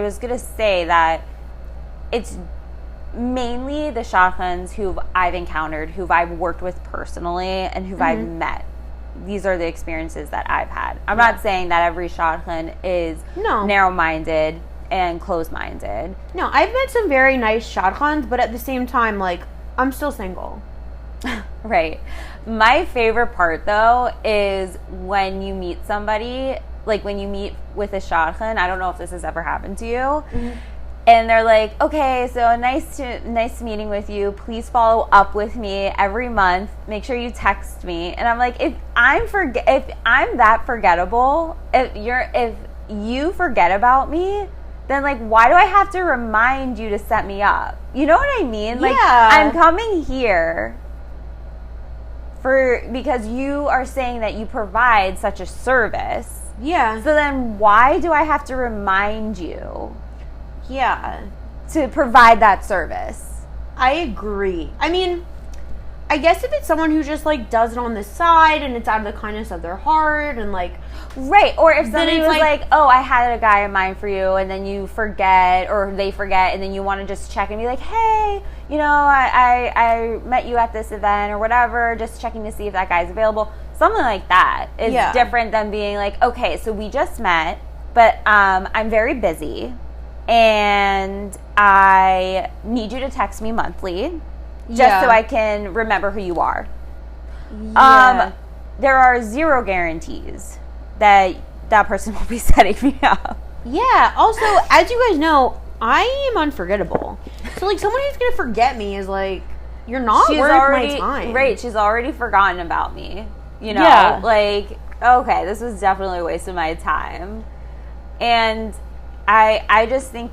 was going to say that it's mainly the Shadchans who I've encountered, who I've worked with personally, and who I've met. These are the experiences that I've had. I'm not saying that every Shadchan is narrow-minded and closed-minded. No, I've met some very nice Shadchans, but at the same time, like, I'm still single. Right. My favorite part, though, is when you meet somebody, like when you meet with a Shadchan. I don't know if this has ever happened to you. Mm-hmm. And they're like, okay, so nice meeting with you. Please follow up with me every month. Make sure you text me. And I'm like, if I'm that forgettable, if you forget about me, then like, why do I have to remind you to set me up? You know what I mean? Like, I'm coming here because you are saying that you provide such a service. Yeah. So then why do I have to remind you? Yeah. To provide that service. I agree. I mean, I guess if it's someone who just like does it on the side and it's out of the kindness of their heart and like right, or if somebody was like, oh, I had a guy in mind for you, and then you forget or they forget, and then you want to just check and be like, hey, you know, I met you at this event or whatever, just checking to see if that guy's available. Something like that is different than being like, okay, so we just met, but I'm very busy and I need you to text me monthly just so I can remember who you are. Yeah. There are zero guarantees that person will be setting me up. Yeah. Also, as you guys know, I am unforgettable. So, like, someone who's going to forget me is like, you're not worth my time. Right. She's already forgotten about me. You know, like, okay, this was definitely a waste of my time. And I just think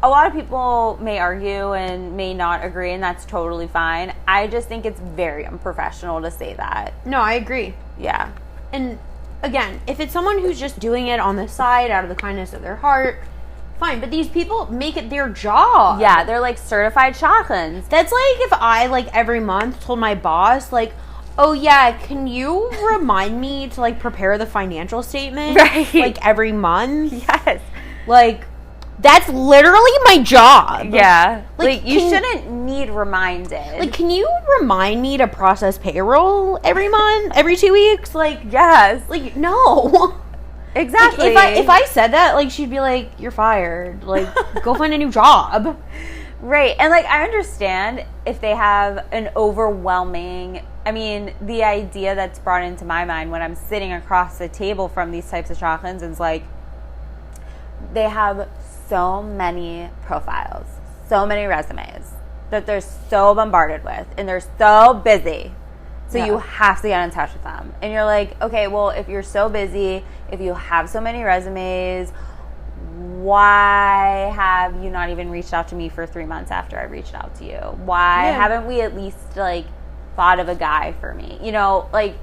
a lot of people may argue and may not agree, and that's totally fine. I just think it's very unprofessional to say that. No, I agree. Yeah. And again, if it's someone who's just doing it on the side out of the kindness of their heart, fine. But these people make it their job. Yeah, they're like certified shadchans. That's like if I, like, every month told my boss, like, oh yeah, can you remind me to, like, prepare the financial statement? Right. Like, every month? Yes. Like, that's literally my job. Yeah. Like, you shouldn't need reminded. Like, can you remind me to process payroll every month? Every 2 weeks? Like, yes. like, no. Exactly. Like, if I said that, like, she'd be like, you're fired. Like, go find a new job. Right. And, like, I understand if they have an overwhelming... I mean, the idea that's brought into my mind when I'm sitting across the table from these types of shadchans is, like, they have so many profiles, so many resumes that they're so bombarded with, and they're so busy. So you have to get in touch with them. And you're like, okay, well, if you're so busy, if you have so many resumes, why have you not even reached out to me for 3 months after I reached out to you? Why haven't we at least, like, thought of a guy for me? You know, like,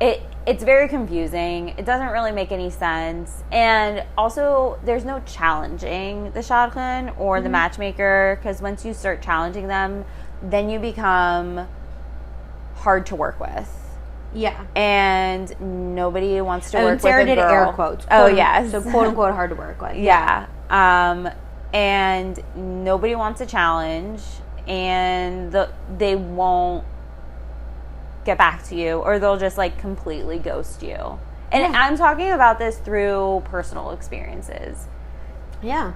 it's very confusing. It doesn't really make any sense. And also, there's no challenging the shadchan or the matchmaker, because once you start challenging them, then you become hard to work with. Yeah. And nobody wants to work with Sarah a girl. did air quotes. Oh, yes. So, quote unquote, hard to work with. Yeah. And nobody wants a challenge, and they won't get back to you, or they'll just, like, completely ghost you. And I'm talking about this through personal experiences. Yeah.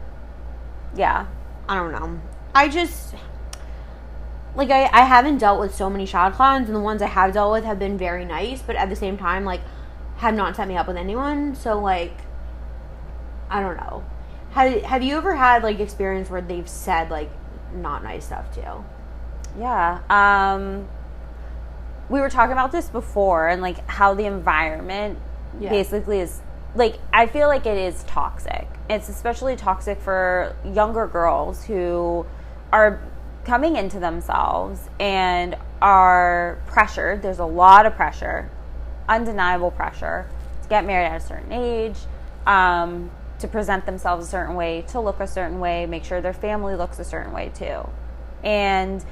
Yeah. I don't know. I just... Like, I haven't dealt with so many shadchans, and the ones I have dealt with have been very nice, but at the same time, like, have not set me up with anyone. So, like, I don't know. Have you ever had, like, experience where they've said, like, not nice stuff to you? Yeah. We were talking about this before, and, like, how the environment basically is, like, I feel like it is toxic. It's especially toxic for younger girls who are coming into themselves and are pressured. There's a lot of pressure, undeniable pressure, to get married at a certain age, to present themselves a certain way, to look a certain way, make sure their family looks a certain way too. And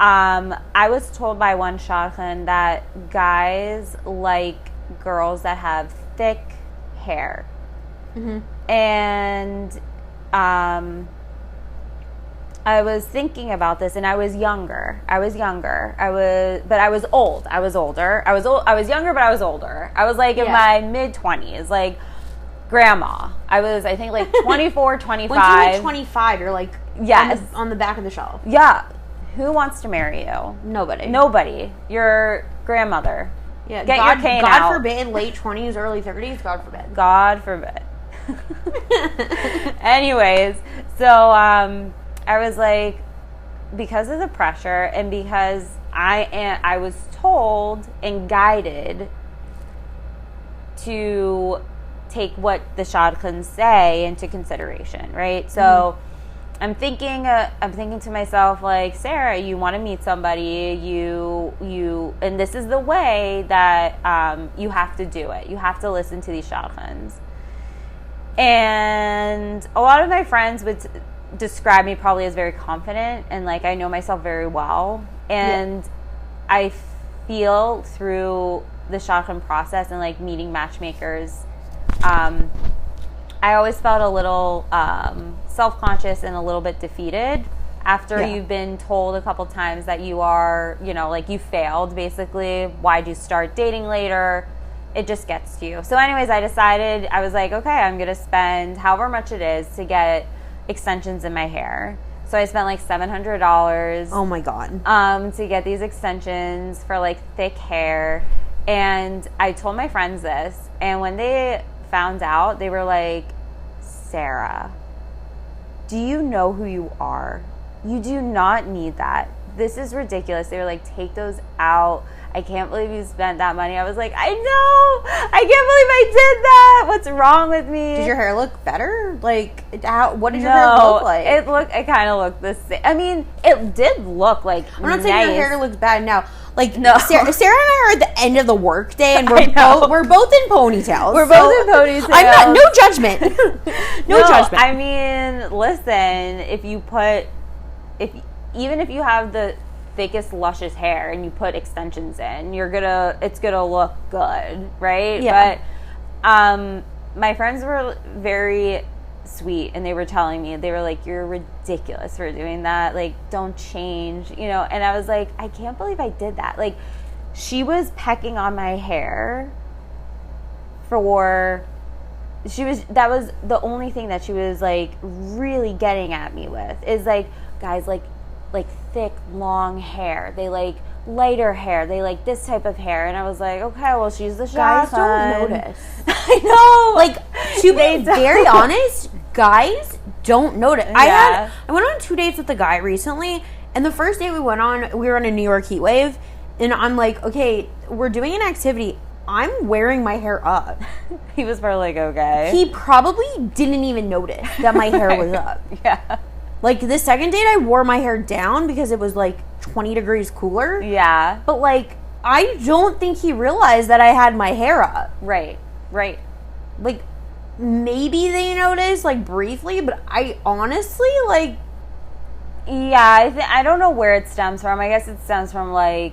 I was told by one shadchan that guys like girls that have thick hair. And I was thinking about this, and I was younger. But I was old. I was older. I was younger, but I was older. I was, like, in my mid-20s, like, grandma. I was, I think, like, 24, 25. Once you hit 25, you're, like, on the back of the shelf. Yeah. Who wants to marry you? Nobody. Your grandmother. Yeah. Get your cane out. God forbid, late 20s, early 30s. God forbid. God forbid. Anyways, so I was like, because of the pressure, and because I was told and guided to take what the shadchans say into consideration, right? So I'm thinking to myself, like, Sarah, you want to meet somebody, and this is the way that you have to do it. You have to listen to these shadchans. And a lot of my friends would describe me probably as very confident, and, like, I know myself very well. And I feel through the shadchan process and, like, meeting matchmakers, I always felt a little self-conscious and a little bit defeated after you've been told a couple times that you are, you know, like, you failed, basically. Why'd you start dating later? It just gets to you. So anyways, I decided, I was like, okay, I'm going to spend however much it is to get extensions in my hair. So I spent, like, $700. Oh, my God. To get these extensions for, like, thick hair. And I told my friends this, and when they found out, they were like, Sarah, do you know who you are? You do not need that. this is ridiculous. They were like, take those out. I can't believe you spent that money. I was like, I know. I can't believe I did that. What's wrong with me? Did your hair look better? Like, what did your hair look like? It kind of looked the same. I mean, it did look like I'm not saying your hair looks bad now. Like, no. Sarah and I are at the end of the work day, and we're both in ponytails. We're both in ponytails. I'm not, no judgment. no judgment. I mean, listen, even if you have the thickest, luscious hair and you put extensions in, it's gonna look good, right? Yeah. But my friends were very sweet, and they were telling me, they were like, you're ridiculous for doing that, like, don't change, and I was like, I can't believe I did that. Like, she was pecking on my hair that was the only thing that she was like really getting at me with, is like, guys like thick, long hair, they like lighter hair, they like this type of hair. And I was like, okay, well, she's the guys don't notice. I know, like, to be very honest, guys don't notice. Yeah. I went on 2 dates with a guy recently, and the first date we went on, we were on a New York heat wave, and I'm like, okay, we're doing an activity, I'm wearing my hair up. He was probably like, okay. He probably didn't even notice that my hair was up. Yeah. Like, the second date, I wore my hair down because it was, like, 20 degrees cooler. Yeah. But, like, I don't think he realized that I had my hair up. Right. Like, maybe they noticed, like, briefly, but I honestly, like... Yeah, I don't know where it stems from. I guess it stems from, like,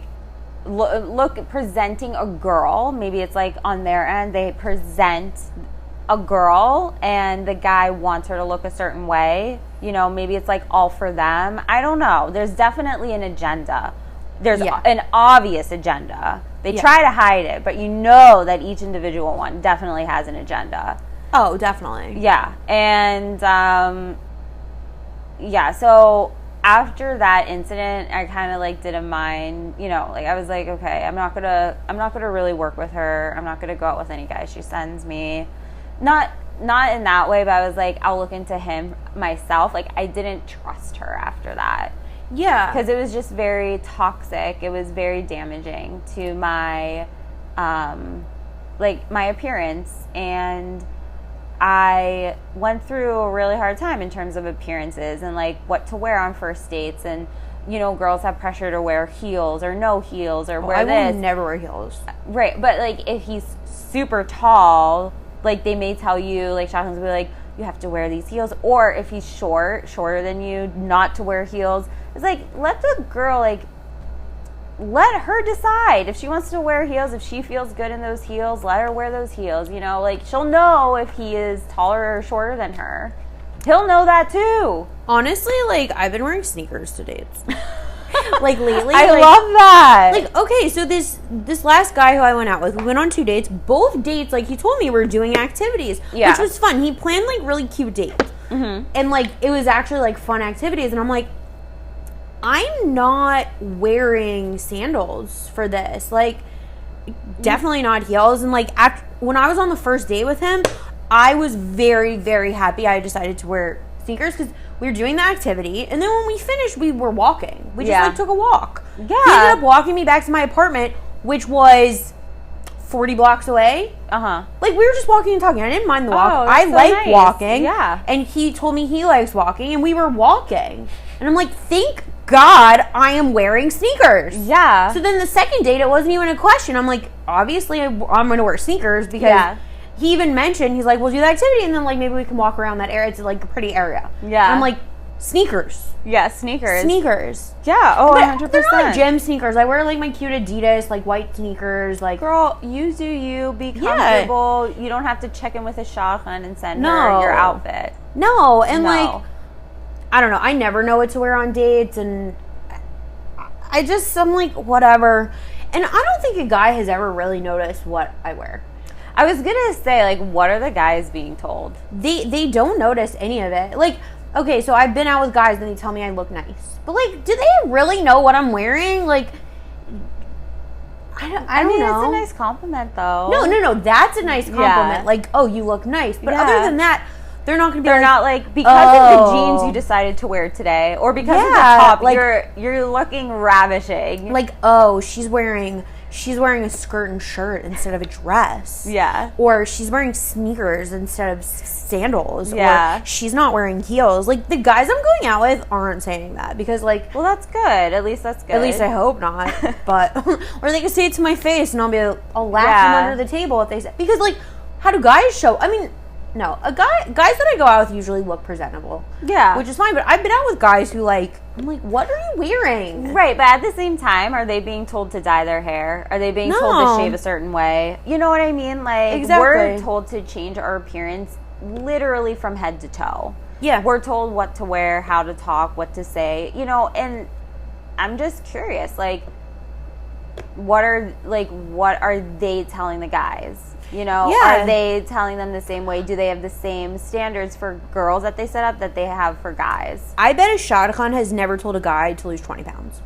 presenting a girl. Maybe it's, like, on their end, they present a girl, and the guy wants her to look a certain way. Maybe it's like all for them. I don't know. There's definitely an agenda. There's an obvious agenda. They try to hide it, but that each individual one definitely has an agenda. Oh, definitely. Yeah. And so after that incident, I kind of like did a mind, like I was like, okay, I'm not gonna really work with her. I'm not gonna go out with any guy she sends me. Not in that way, but I was like, I'll look into him myself. Like, I didn't trust her after that. Yeah. Because it was just very toxic. It was very damaging to my, my appearance. And I went through a really hard time in terms of appearances and, like, what to wear on first dates. And, girls have pressure to wear heels or no heels or wear this. I will never wear heels. Right. But, like, if he's super tall... Like, they may tell you, like, Shadchans will be like, you have to wear these heels. Or if he's shorter than you, not to wear heels. It's like, let the girl, like, let her decide. If she wants to wear heels, if she feels good in those heels, let her wear those heels. Like, she'll know if he is taller or shorter than her. He'll know that, too. Honestly, like, I've been wearing sneakers to dates. Like, lately. I love that. Like, okay, so this last guy who I went out with, we went on 2 dates. Both dates, like, he told me we were doing activities. Yeah. Which was fun. He planned, like, really cute dates. Mm-hmm. And, like, it was actually, like, fun activities. And I'm like, I'm not wearing sandals for this. Like, definitely not heels. And, like, when I was on the first date with him, I was very, very happy I decided to wear sneakers because we were doing the activity, and then when we finished, we were walking. We just, like, took a walk. Yeah. He ended up walking me back to my apartment, which was 40 blocks away. Uh-huh. Like, we were just walking and talking. I didn't mind the walk. Oh, I so like nice. walking. Yeah. And he told me he likes walking, and we were walking. And I'm like, thank God I am wearing sneakers. Yeah. So then the second date, it wasn't even a question. I'm like, obviously, I'm going to wear sneakers because... Yeah. He even mentioned, he's like, we'll do the activity, and then, like, maybe we can walk around that area. It's, like, a pretty area. Yeah. And I'm like, sneakers. Yeah, sneakers. Sneakers. Yeah, oh, but 100%. They're not, like, gym sneakers. I wear, like, my cute Adidas, like, white sneakers, like... Girl, you do you. Be comfortable. Yeah. You don't have to check in with a Shadchans and send her your outfit. No, and, like, I don't know. I never know what to wear on dates, and I'm like, whatever. And I don't think a guy has ever really noticed what I wear. I was gonna say, like, what are the guys being told? They don't notice any of it. Like, okay, so I've been out with guys and they tell me I look nice. But, like, do they really know what I'm wearing? Like, I don't know. It's a nice compliment, though. No, that's a nice compliment. Yeah. Like, oh, you look nice. But other than that, They're not going to be They're not like, because of the jeans you decided to wear today, or because of the top, like, you're looking ravishing. Like, oh, she's wearing a skirt and shirt instead of a dress. Yeah. Or she's wearing sneakers instead of sandals. Yeah. Or she's not wearing heels. Like, the guys I'm going out with aren't saying that because, like... Well, that's good. At least that's good. At least I hope not. But... or they can say it to my face and I'll laugh them under the table if they say... Because, like, how do guys show... I mean... No, guys that I go out with usually look presentable. Yeah. Which is fine, but I've been out with guys who, like, I'm like, what are you wearing? Right, but at the same time, are they being told to dye their hair? Are they being told to shave a certain way? You know what I mean? Like, exactly. We're told to change our appearance literally from head to toe. Yeah. We're told what to wear, how to talk, what to say, you know, and I'm just curious, like, what are they telling the guys? You know, yeah. Are they telling them the same way? Do they have the same standards for girls that they set up that they have for guys? I bet a Shadchan has never told a guy to lose 20 pounds.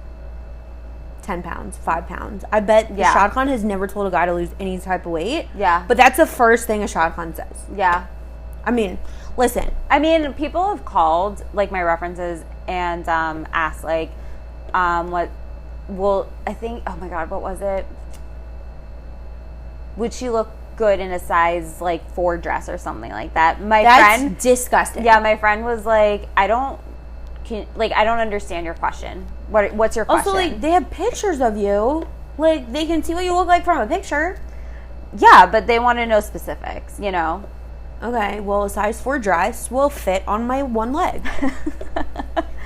10 pounds, 5 pounds. I bet the Shadchan has never told a guy to lose any type of weight. Yeah. But that's the first thing a Shadchan says. Yeah. I mean, listen. I mean, people have called, like, my references and asked, like, I think, oh my God, what was it? Would she look good in a size, like, 4 dress or something like that? That's disgusting. Yeah, my friend was like, I don't understand your question. What's your question? Also, like, they have pictures of you. Like, they can see what you look like from a picture. Yeah, but they want to know specifics, you know? Okay, well, a size 4 dress will fit on my one leg.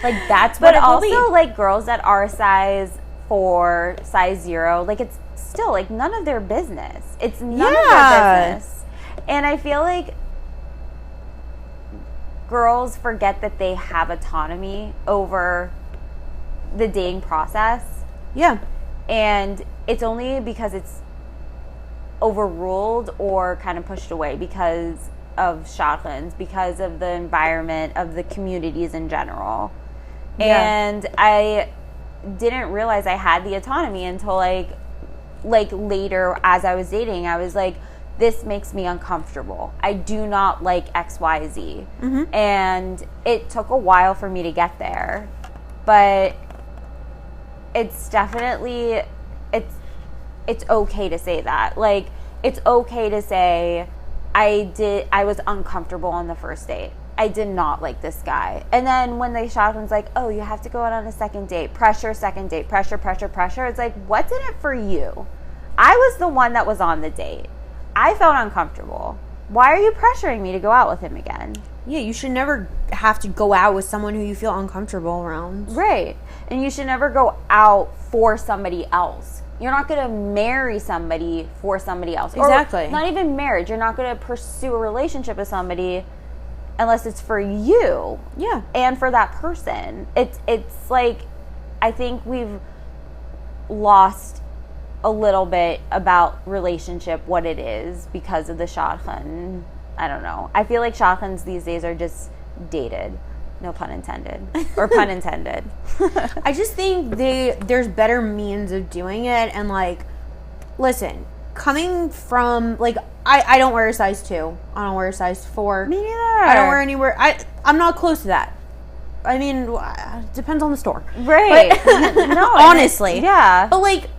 Like, that's what But it will also, be. like, girls that are size 4, size 0, like, it's still, like, none of their business. It's none of their business. And I feel like girls forget that they have autonomy over the dating process. Yeah. And it's only because it's overruled or kind of pushed away because of Shadchans, because of the environment, of the communities in general. Yeah. And I didn't realize I had the autonomy until, like later as I was dating, I was like, this makes me uncomfortable. I do not like XYZ. Mm-hmm. And it took a while for me to get there. But it's definitely, it's okay to say that. Like, it's okay to say, I was uncomfortable on the first date. I did not like this guy. And then when they shot him, like, oh, you have to go out on a second date. Second date. Pressure. It's like, what's in it for you? I was the one that was on the date. I felt uncomfortable. Why are you pressuring me to go out with him again? Yeah, you should never have to go out with someone who you feel uncomfortable around. Right. And you should never go out for somebody else. You're not going to marry somebody for somebody else. Exactly. Or not even marriage. You're not going to pursue a relationship with somebody unless it's for you. Yeah. And for that person. It's like, I think we've lost a little bit about relationship, what it is, because of the Shadchan. I don't know. I feel like Shadchans these days are just dated. No pun intended. Or pun intended. I just think there's better means of doing it. And, like, listen, coming from, like, I don't wear a size 2. I don't wear a size 4. Me neither. I don't wear anywhere. I'm not close to that. I mean, depends on the store. Right. But, no. honestly. Yeah. But, like,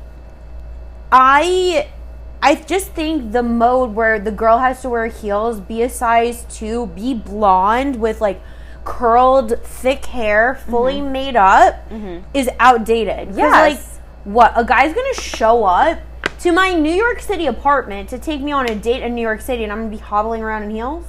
I just think the mode where the girl has to wear heels, be a size 2, be blonde with, like, curled, thick hair, fully made up, is outdated. Yes. Like, what? A guy's going to show up to my New York City apartment to take me on a date in New York City and I'm going to be hobbling around in heels?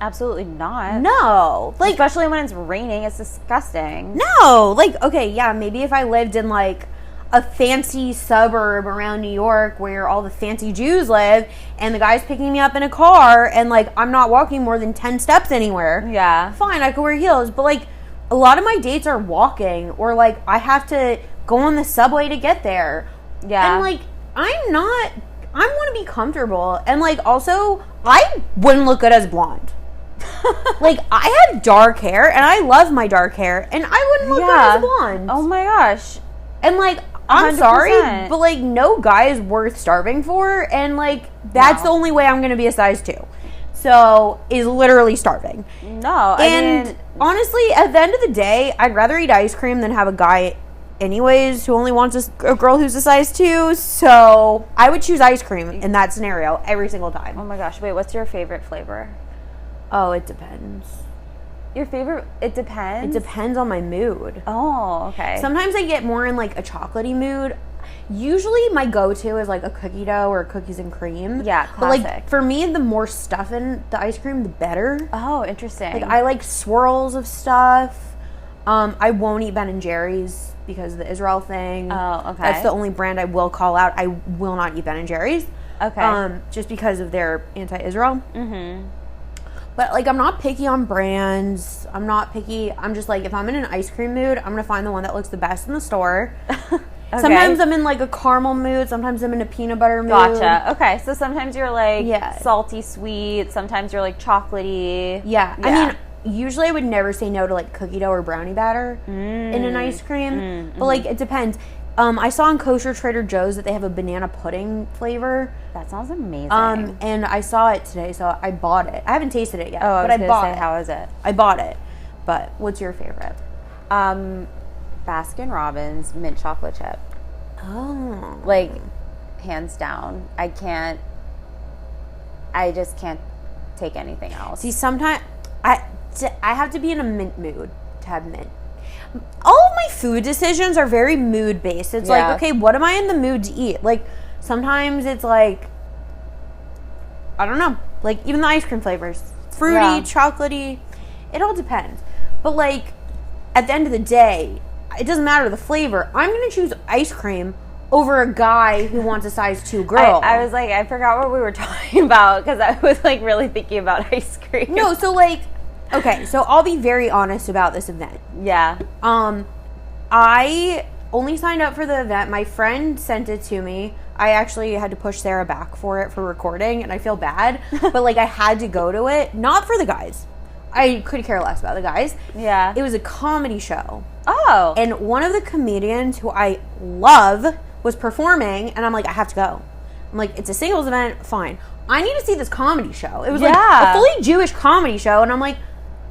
Absolutely not. No. Like, especially when it's raining. It's disgusting. No. Like, okay, yeah, maybe if I lived in, like, a fancy suburb around New York where all the fancy Jews live and the guy's picking me up in a car and, like, I'm not walking more than 10 steps anywhere. Yeah. Fine, I could wear heels. But, like, a lot of my dates are walking or, like, I have to go on the subway to get there. Yeah. And, like, I want to be comfortable. And, like, also, I wouldn't look good as blonde. Like, I have dark hair and I love my dark hair and I wouldn't look good as blonde. Oh my gosh. And, like, I'm 100%. sorry, but, like, no guy is worth starving for, and, like, that's the only way I'm going to be a size 2. So is literally starving. No, Honestly, at the end of the day, I'd rather eat ice cream than have a guy anyways who only wants a girl who's a size 2. So I would choose ice cream in that scenario every single time. Oh my gosh, wait, what's your favorite flavor? Oh, it depends. Your favorite? It depends? It depends on my mood. Oh, okay. Sometimes I get more in like a chocolatey mood. Usually my go-to is like a cookie dough or cookies and cream. Yeah, classic. But like for me, the more stuff in the ice cream, the better. Oh, interesting. Like I like swirls of stuff. I won't eat Ben and Jerry's because of the Israel thing. Oh, okay. That's the only brand I will call out. I will not eat Ben and Jerry's. Okay. Just because of their anti-Israel. Mm-hmm. But like I'm not picky on brands. I'm not picky. I'm just like if I'm in an ice cream mood, I'm gonna find the one that looks the best in the store. Okay. Sometimes I'm in like a caramel mood. Sometimes I'm in a peanut butter mood. Gotcha. Okay, so sometimes you're like Yeah. salty sweet. Sometimes you're like chocolatey. Yeah. I mean, usually I would never say no to like cookie dough or brownie batter in an ice cream. But like it depends. I saw in Kosher Trader Joe's that they have a banana pudding flavor. That sounds amazing. And I saw it today, so I bought it. I haven't tasted it yet, but I bought it. How is it? I bought it. But what's your favorite? Baskin Robbins mint chocolate chip. Oh. Like, hands down. I just can't take anything else. See, sometimes I have to be in a mint mood to have mint. All of my food decisions are very mood based. It's like, okay, what am I in the mood to eat? Like, sometimes it's like, I don't know. Like, even the ice cream flavors. Fruity, chocolatey. It all depends. But like, at the end of the day, it doesn't matter the flavor. I'm going to choose ice cream over a guy who wants a size 2 girl. I was like, I forgot what we were talking about because I was like really thinking about ice cream. No, so like, okay, so I'll be very honest about this event. Yeah. I only signed up for the event. My friend sent it to me. I actually had to push Sarah back for it for recording, and I feel bad. But like, I had to go to it, not for the guys. I could care less about the guys. Yeah. It was a comedy show. Oh. And one of the comedians who I love was performing, and I'm like, I have to go. I'm like, it's a singles event, fine. I need to see this comedy show. It was like a fully Jewish comedy show, and I'm like,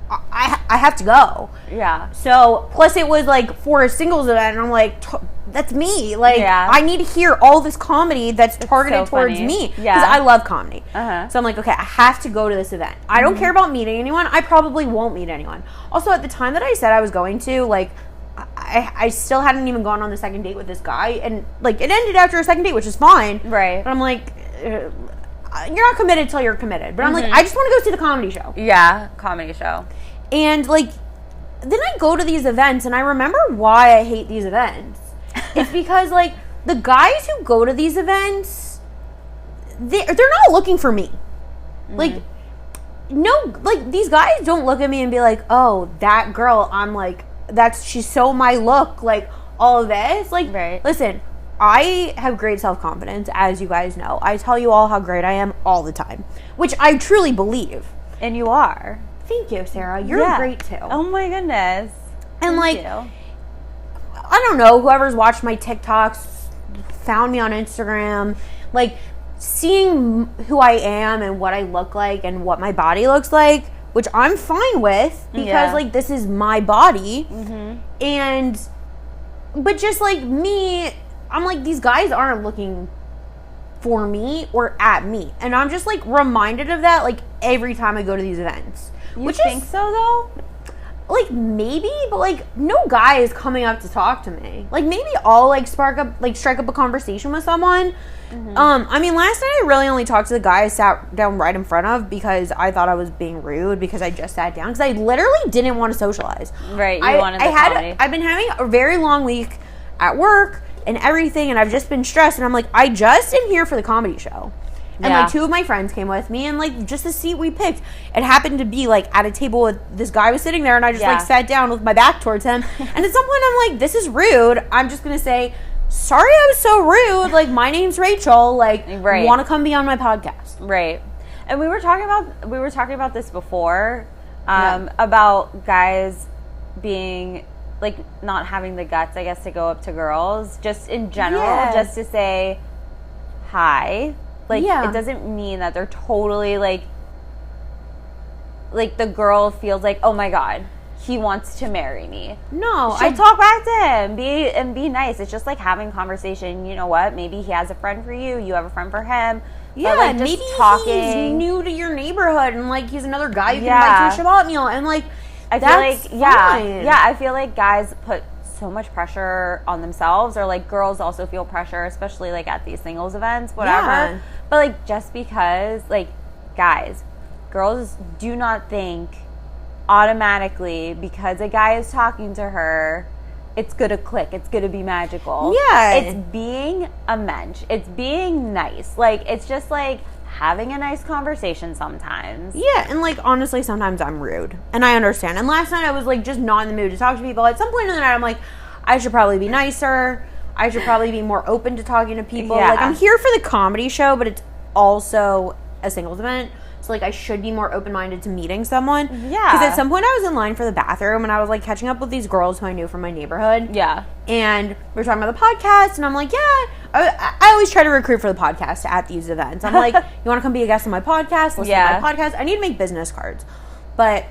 I have to go. Yeah. So, plus it was like for a singles event, and I'm like, that's me. Like, I need to hear all this comedy that's targeted towards me. Yeah. Because I love comedy. Uh-huh. So I'm like, okay, I have to go to this event. I don't care about meeting anyone. I probably won't meet anyone. Also, at the time that I said I was going to, like, I still hadn't even gone on the second date with this guy. And, like, it ended after a second date, which is fine. Right. But I'm like, you're not committed till you're committed. But I'm like, I just want to go see the comedy show. Yeah, comedy show. And, like, then I go to these events, and I remember why I hate these events. It's because, like, the guys who go to these events, they're not looking for me. Like, no, like, these guys don't look at me and be like, oh, that girl, I'm like, she's so my look, like, all of this. Like, listen, I have great self-confidence, as you guys know. I tell you all how great I am all the time, which I truly believe. And you are. Thank you, Sarah. You're great, too. Oh, my goodness. And, like, I don't know, whoever's watched my TikToks, found me on Instagram, like, seeing who I am and what I look like and what my body looks like, which I'm fine with because, like, this is my body. And, but just, like, me, I'm like, these guys aren't looking for me or at me. And I'm just, like, reminded of that, like, every time I go to these events. You think so, though? Like, maybe, but, like, no guy is coming up to talk to me. Like, maybe I'll, like, strike up a conversation with someone. I mean, last night I really only talked to the guy I sat down right in front of because I thought I was being rude because I just sat down. Because I literally didn't want to socialize. Right, you wanted the comedy. I've been having a very long week at work and everything, and I've just been stressed. And I'm like, I just am here for the comedy show. And, like, 2 of my friends came with me, and, like, just the seat we picked, it happened to be, like, at a table with this guy was sitting there, and I just, like, sat down with my back towards him. And at some point, I'm like, this is rude. I'm just going to say, sorry I was so rude. Like, my name's Rachel. Like, want to come be on my podcast. Right. And we were talking about this before, about guys being, like, not having the guts, I guess, to go up to girls, just in general, just to say hi. Like, it doesn't mean that they're totally, like, like the girl feels like, oh my God, he wants to marry me. No, I talk back to him, be nice. It's just like having conversation. You know what? Maybe he has a friend for you. You have a friend for him. Yeah, like, just maybe talking. He's new to your neighborhood, and like he's another guy you can invite to a Shabbat meal, and like I feel like I feel like guys put so much pressure on themselves, or like girls also feel pressure, especially like at these singles events, whatever. Yeah. But like just because, like, guys, girls do not think automatically because a guy is talking to her, it's gonna click, it's gonna be magical. Yeah, it's being a mensch, it's being nice, like it's just like having a nice conversation sometimes. Yeah, and like honestly, sometimes I'm rude, and I understand. And last night I was like just not in the mood to talk to people. At some point in the night, I'm like, I should probably be nicer. I should probably be more open to talking to people. Yeah. Like I'm here for the comedy show, but it's also a singles event. So like I should be more open-minded to meeting someone. Yeah. Because at some point I was in line for the bathroom and I was like catching up with these girls who I knew from my neighborhood. Yeah. And we were talking about the podcast, and I'm like, yeah, I always try to recruit for the podcast at these events. I'm like, you want to come be a guest on my podcast? Listen to my podcast. I need to make business cards. But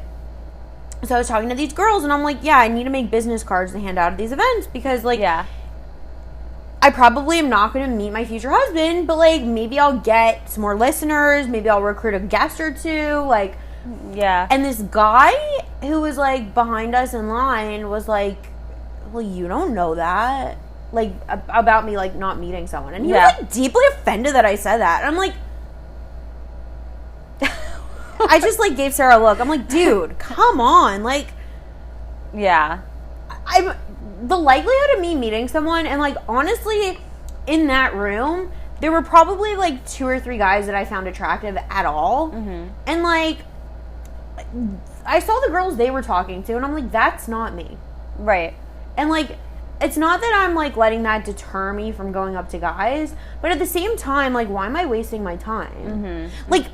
so I was talking to these girls, and I'm like, yeah, I need to make business cards to hand out at these events because like, I probably am not going to meet my future husband, but like maybe I'll get some more listeners. Maybe I'll recruit a guest or two. Like, yeah. And this guy who was like behind us in line was like, well, you don't know that, like about me like not meeting someone, and he was like deeply offended that I said that. And I'm like, I just like gave Sarah a look. I'm like, dude, come on, like, yeah. I'm the likelihood of me meeting someone, and like honestly, in that room, there were probably like 2 or 3 guys that I found attractive at all, and like I saw the girls they were talking to, and I'm like, that's not me, right? And like, it's not that I'm like letting that deter me from going up to guys, but at the same time, like, why am I wasting my time? Like,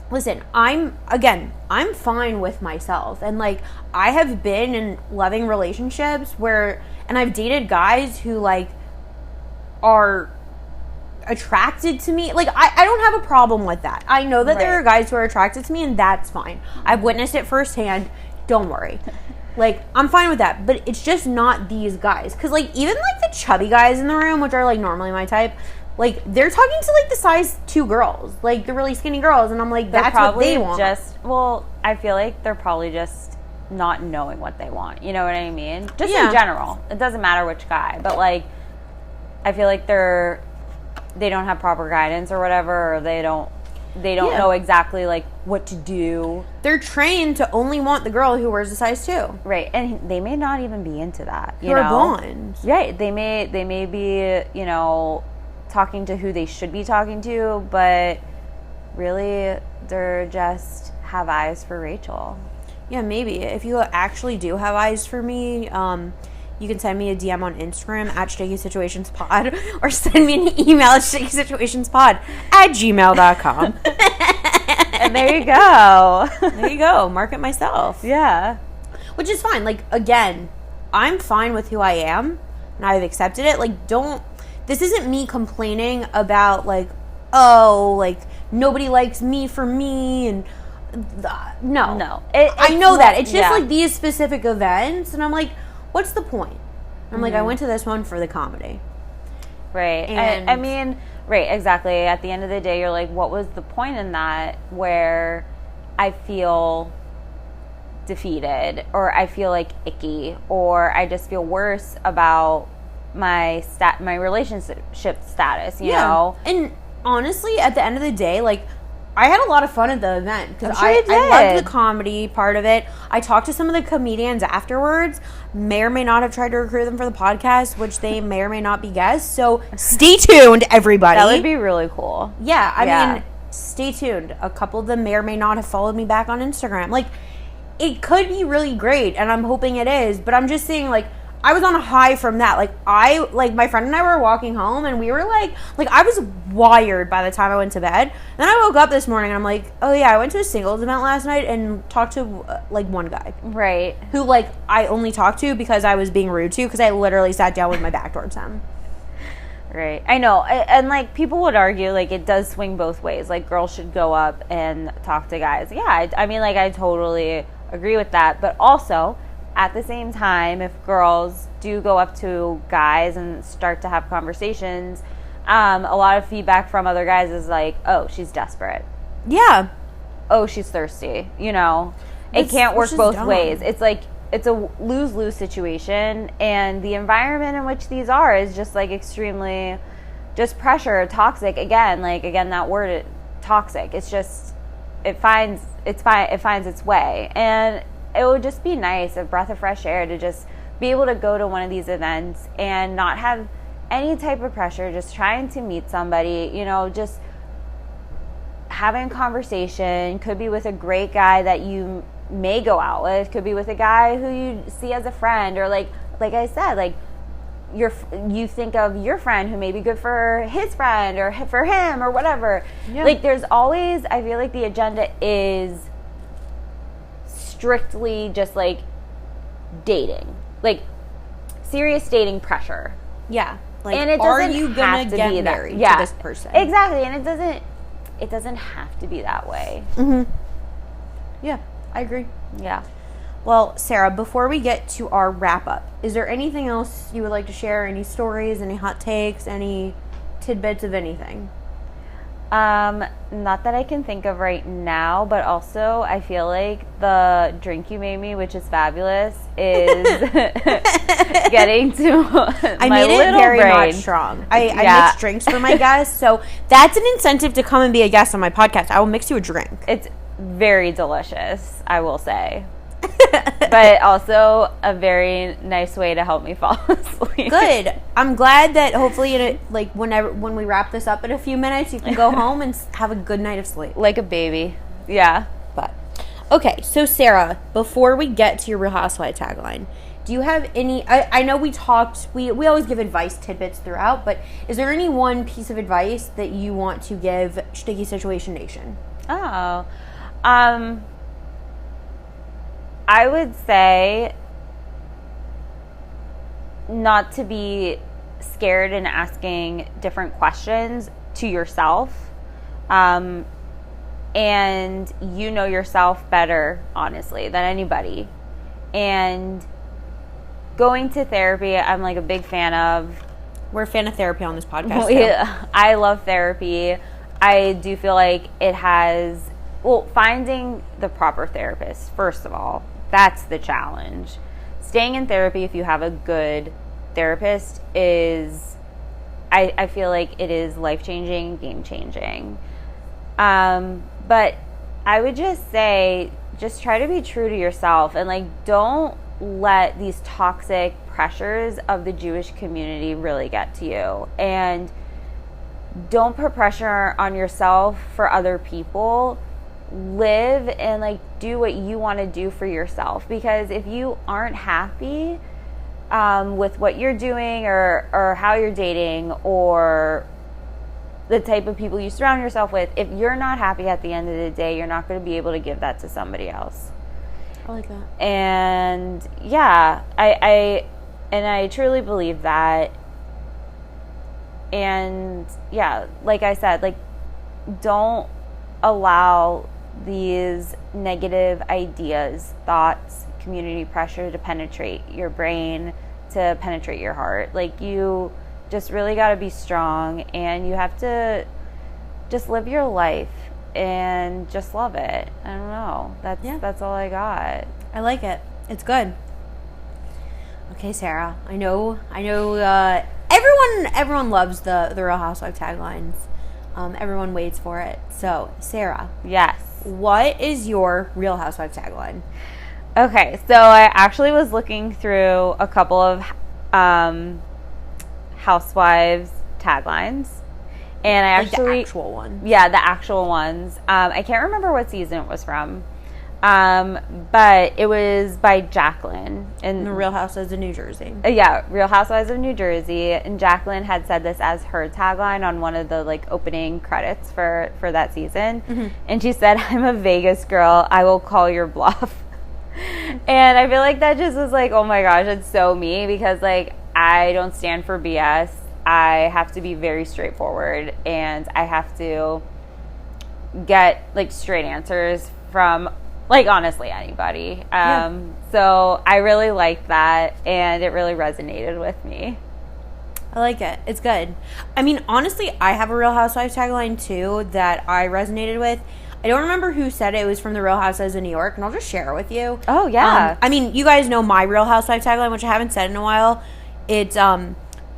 listen, I'm fine with myself, and like I have been in loving relationships where, and I've dated guys who like are attracted to me. Like I don't have a problem with that. I know that there are guys who are attracted to me, and that's fine. I've witnessed it firsthand. Don't worry. Like, I'm fine with that, but it's just not these guys. Because, like, even, like, the chubby guys in the room, which are, like, normally my type, like, they're talking to, like, the size 2 girls. Like, the really skinny girls. And I'm like, that's what they want. Well, I feel like they're probably just not knowing what they want. You know what I mean? Just in general. It doesn't matter which guy. But, like, I feel like they don't have proper guidance or whatever, or they don't know exactly like what to do. They're trained to only want the girl who wears a size 2. Right. And they may not even be into that. You know? Blonde. Right. They may be, you know, talking to who they should be talking to, but really they're just have eyes for Rachel. Yeah, maybe. If you actually do have eyes for me, you can send me a DM on Instagram at StickySituationsPod, or send me an email at StickySituationsPod@gmail.com. And there you go. There you go. Mark it myself. Yeah. Which is fine. Like, again, I'm fine with who I am, and I've accepted it. Like, this isn't me complaining about, like, oh, like, nobody likes me for me, and no. I know that. It's just, like, these specific events, and I'm like, what's the point? I'm like, I went to this one for the comedy. Right. And I mean, right, exactly. At the end of the day, you're like, what was the point in that where I feel defeated, or I feel like icky, or I just feel worse about my relationship status, you know? And honestly, at the end of the day, like, I had a lot of fun at the event because I loved the comedy part of it. I talked to some of the comedians afterwards. May or may not have tried to recruit them for the podcast, which they may or may not be guests. So stay tuned, everybody. That would be really cool. Yeah, I mean, stay tuned. A couple of them may or may not have followed me back on Instagram. Like, it could be really great, and I'm hoping it is. But I'm just saying, like, I was on a high from that. Like, my friend and I were walking home, and we were like, I was wired by the time I went to bed. Then I woke up this morning, and I'm like, oh yeah, I went to a singles event last night and talked to, like, one guy. Right. Who, like, I only talked to because I was being rude to, because I literally sat down with my back towards him. Great. I know. And, like, people would argue, like, it does swing both ways. Like, girls should go up and talk to guys. Yeah, I mean, like, I totally agree with that. But also, at the same time, if girls do go up to guys and start to have conversations, a lot of feedback from other guys is like, oh, she's desperate. Yeah. Oh, she's thirsty. You know? It can't work both ways. It's like, it's a lose-lose situation, and the environment in which these are is just, like, extremely just pressure, toxic. Again, that word, toxic. It's just, it finds its way. And it would just be nice, a breath of fresh air, to just be able to go to one of these events and not have any type of pressure, just trying to meet somebody, you know, just having a conversation. Could be with a great guy that you may go out with, could be with a guy who you see as a friend, or like I said, like, you think of your friend who may be good for his friend or for him or whatever. Yeah. Like, there's always, I feel like the agenda is strictly just like dating, like serious dating pressure. Yeah. Like, and it are doesn't you gonna get married to this person? Exactly. And it doesn't have to be that way. Mm-hmm. Yeah, I agree. Yeah. Well, Sarah, before we get to our wrap-up, is there anything else you would like to share? Any stories, any hot takes, any tidbits of anything? Not that I can think of right now, but also I feel like the drink you made me, which is fabulous, is getting to I my made it little very brain. not strong. I mix drinks for my guests, so that's an incentive to come and be a guest on my podcast. I will mix you a drink. It's very delicious, I will say. But also a very nice way to help me fall asleep. Good. I'm glad that hopefully, when we wrap this up in a few minutes, you can go home and have a good night of sleep. Like a baby. Yeah. But okay, so Sarah, before we get to your Real Housewives tagline, do you have any? I know we talked. We always give advice tidbits throughout, but is there any one piece of advice that you want to give Sticky Situation Nation? Oh, I would say not to be scared in asking different questions to yourself. And you know yourself better, honestly, than anybody. And going to therapy, I'm like a big fan of. We're a fan of therapy on this podcast. Well, yeah, I love therapy. I do feel like it has, finding the proper therapist, first of all. That's the challenge. Staying in therapy, if you have a good therapist, is, I feel like it is life-changing, game-changing. But I would just say, just try to be true to yourself, and, like, don't let these toxic pressures of the Jewish community really get to you. And don't put pressure on yourself for other people. Live and, like, do what you want to do for yourself, because if you aren't happy with what you're doing or how you're dating or the type of people you surround yourself with, if you're not happy at the end of the day, you're not going to be able to give that to somebody else. I like that. And yeah, I truly believe that. And yeah, like I said, like, don't allow these negative ideas, thoughts, community pressure to penetrate your brain, to penetrate your heart. Like, you just really got to be strong, and you have to just live your life and just love it. I don't know. That's all I got. I like it. It's good. Okay, Sarah. I know. Everyone loves the Real Housewives taglines. Everyone waits for it. So, Sarah. Yes. What is your Real Housewives tagline? Okay, so I actually was looking through a couple of Housewives taglines, and I actually the actual ones. Yeah, the actual ones. I can't remember what season it was from, but it was by Jacqueline in The Real Housewives of New Jersey. Yeah, Real Housewives of New Jersey, and Jacqueline had said this as her tagline on one of the, like, opening credits for that season, and she said, "I'm a Vegas girl. I will call your bluff." And I feel like that just was like, oh my gosh, it's so me, because, like, I don't stand for BS. I have to be very straightforward, and I have to get like straight answers from like honestly anybody. So I really liked that, and it really resonated with me. I like it. It's good. I mean, honestly, I have a Real Housewives tagline too that I resonated with. I don't remember who said it. It was from the Real Housewives of New York, and I'll just share it with you. Oh, yeah. I mean, you guys know my Real Housewives tagline, which I haven't said in a while. It's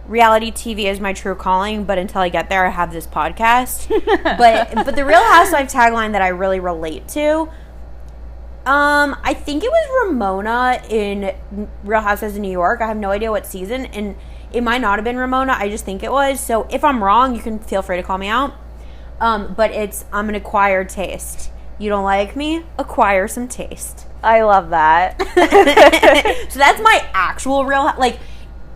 reality TV is my true calling, but until I get there, I have this podcast. but the Real Housewives tagline that I really relate to, I think it was Ramona in Real Housewives of New York. I have no idea what season, and it might not have been Ramona. I just think it was. So if I'm wrong, you can feel free to call me out. But I'm an acquired taste. You don't like me? Acquire some taste. I love that. So that's my actual like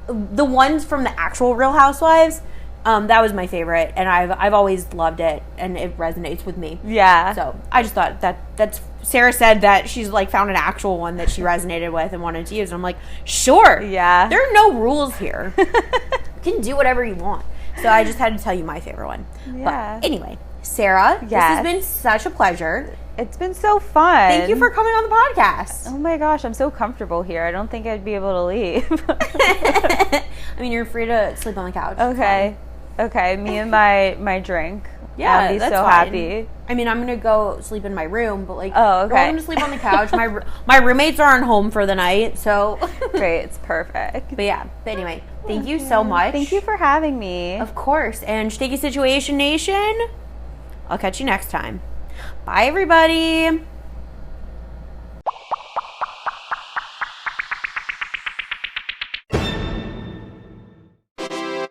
the ones from the actual Real Housewives. That was my favorite, and I've always loved it, and it resonates with me. Yeah. So I just thought that's Sarah said that she's like found an actual one that she resonated with and wanted to use. And I'm like, sure. Yeah. There are no rules here. You can do whatever you want. So I just had to tell you my favorite one. Yeah. But anyway, Sarah, yes. This has been such a pleasure. It's been so fun. Thank you for coming on the podcast. Oh my gosh, I'm so comfortable here. I don't think I'd be able to leave. I mean, you're free to sleep on the couch. Okay, me and my drink. Yeah, I'll be that's so fine. happy. I mean, I'm gonna go sleep in my room, but like, oh, okay. You're welcome to sleep on the couch. My roommates aren't home for the night, so great, it's perfect. But yeah, but anyway, thank you so much. Thank you for having me. Of course, and Sticky Situation Nation, I'll catch you next time. Bye, everybody.